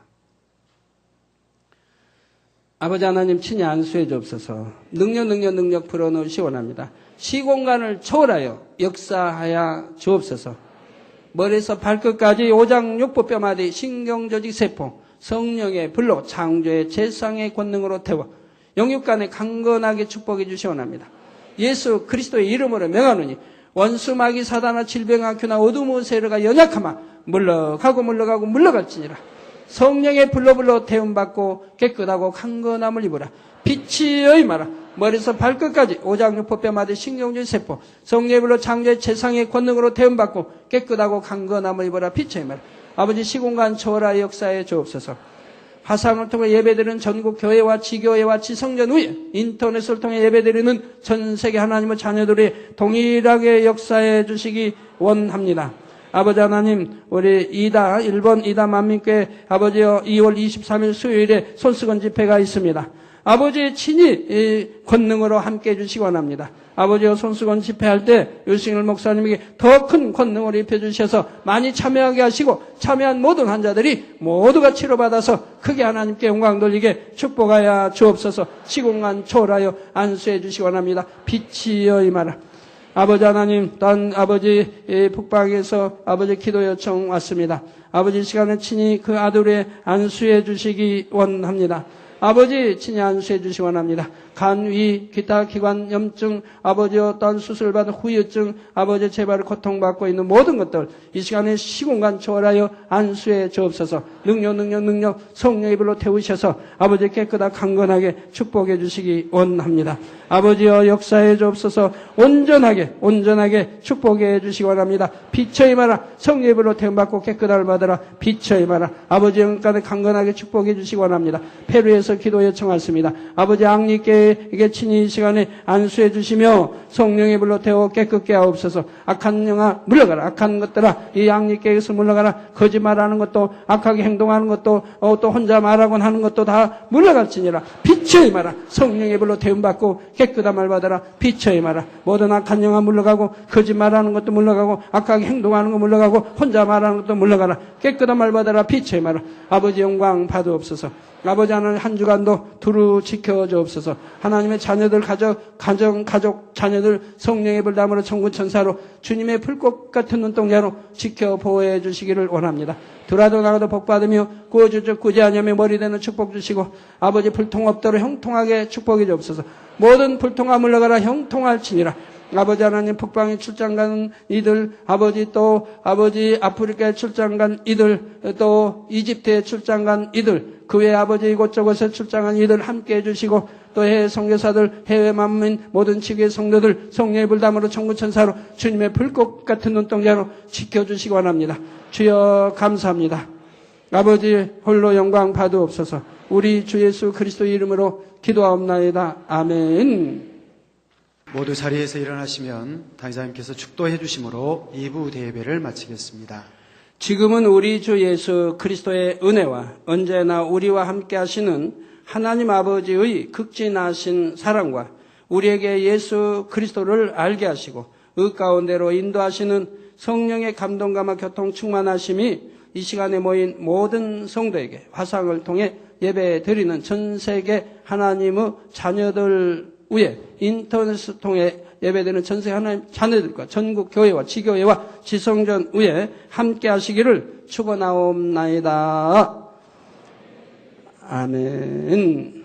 [SPEAKER 2] 아버지 하나님 친히 안수해 주옵소서. 능력 풀어놓으시 원합니다. 시공간을 초월하여 역사하여 주옵소서. 머리에서 발끝까지 오장육부뼈마디 신경조직세포 성령의 불로 창조의 재상의 권능으로 태워 영육간에 강건하게 축복해 주시 원합니다. 예수 그리스도의 이름으로 명하노니 원수 마귀 사단아 질병아 균아 어둠의 세력아 연약하마 물러갈지니라. 성령의 불로 태움받고 깨끗하고 강건함을 입으라. 빛이 임하라. 머리에서 발끝까지 오장육부뼈마디 신경조직세포 성령의 불로 창조의 재상의 권능으로 태움받고 깨끗하고 강건함을 입으라. 빛이 임하라. 아버지 시공간 초월하여 역사에 주옵소서. 화상을 통해 예배드리는 전국 교회와 지교회와 지성전 후에 인터넷을 통해 예배드리는 전 세계 하나님의 자녀들이 동일하게 역사해 주시기 원합니다. 아버지 하나님, 우리 일본 이다 만민교회 아버지여 2월 23일 수요일에 손수건 집회가 있습니다. 아버지의 친히 권능으로 함께해 주시기 원합니다. 아버지여 손수건 집회할 때 유승일 목사님에게 더 큰 권능을 입혀주셔서 많이 참여하게 하시고 참여한 모든 환자들이 모두가 치료받아서 크게 하나님께 영광 돌리게 축복하여 주옵소서. 시공간 초월하여 안수해 주시기 원합니다. 빛이여 임하라. 아버지 하나님, 또한 아버지 북방에서 아버지 기도 요청 왔습니다. 아버지 시간에 친히 그 아들의 안수해 주시기 원합니다. 아버지 친히 안수해 주시기 원합니다. 간, 위, 기타 기관 염증, 아버지 어떤 수술받은 후유증, 아버지 재발을 고통받고 있는 모든 것들 이 시간에 시공간 초월하여 안수해 주옵소서. 능력 성령의 불로 태우셔서 아버지 깨끗하고 강건하게 축복해 주시기 원합니다. 아버지여 역사해 주옵소서. 온전하게 축복해 주시기 원합니다. 빛의 임하라. 성령의 불로 태움받고 깨끗함을 받으라. 빛의 임하라. 아버지 영까지 강건하게 축복해 주시기 원합니다. 페루에서 기도 요청하십니다. 아버지 악리께에게 친히 이 시간에 안수해 주시며 성령의 불로 태워 깨끗게 하옵소서. 악한 영아 물러가라. 악한 것들아 이 악리께에서 물러가라. 거짓말하는 것도 악하게 행동하는 것도 또 혼자 말하곤 하는 것도 다 물러갈지니라. 빛의 임하라. 성령의 불로 태움받고 깨끗함을 받아라. 빛의 임하라. 모든 악한 영아 물러가고 거짓말하는 것도 물러가고 악하게 행동하는 것 물러가고 혼자 말하는 것도 물러가라. 깨끗함을 받아라. 빛의 임하라. 아버지 영광 받으옵소서. 아버지 하나님 한 주간도 두루 지켜주옵소서. 하나님의 자녀들 가족 자녀들 성령의 불담으로 천군 천사로 주님의 불꽃 같은 눈동자로 지켜 보호해 주시기를 원합니다. 들어도 나가도 복받으며 구워주죠 구제하냐며 머리되는 축복 주시고 아버지 불통 없도록 형통하게 축복해 주옵소서. 모든 불통아 물러가라. 형통할지니라. 아버지 하나님 북방에 출장 간 이들, 아버지 아프리카에 출장 간 이들, 또 이집트에 출장 간 이들, 그 외에 아버지 이곳저곳에 출장한 이들 함께 해주시고, 또 해외 선교사들, 해외 만민 모든 지교의 성도들 성령의 불담으로 천군천사로 주님의 불꽃 같은 눈동자로 지켜주시기 원합니다. 주여 감사합니다. 아버지 홀로 영광 받으옵소서. 우리 주 예수 그리스도 이름으로 기도하옵나이다. 아멘.
[SPEAKER 1] 모두 자리에서 일어나시면 당사님께서 축도해 주심으로 2부 대예배를 마치겠습니다.
[SPEAKER 2] 지금은 우리 주 예수 그리스도의 은혜와 언제나 우리와 함께 하시는 하나님 아버지의 극진하신 사랑과 우리에게 예수 그리스도를 알게 하시고 의 가운데로 인도하시는 성령의 감동감화 교통 충만하심이 이 시간에 모인 모든 성도에게 화상을 통해 예배 드리는 전 세계 하나님의 자녀들 위에 인터넷을 통해 예배드리는 전 세계 하나님 자녀들과 전국 교회와 지교회와 지성전 위에 함께 하시기를 축원하옵나이다. 아멘.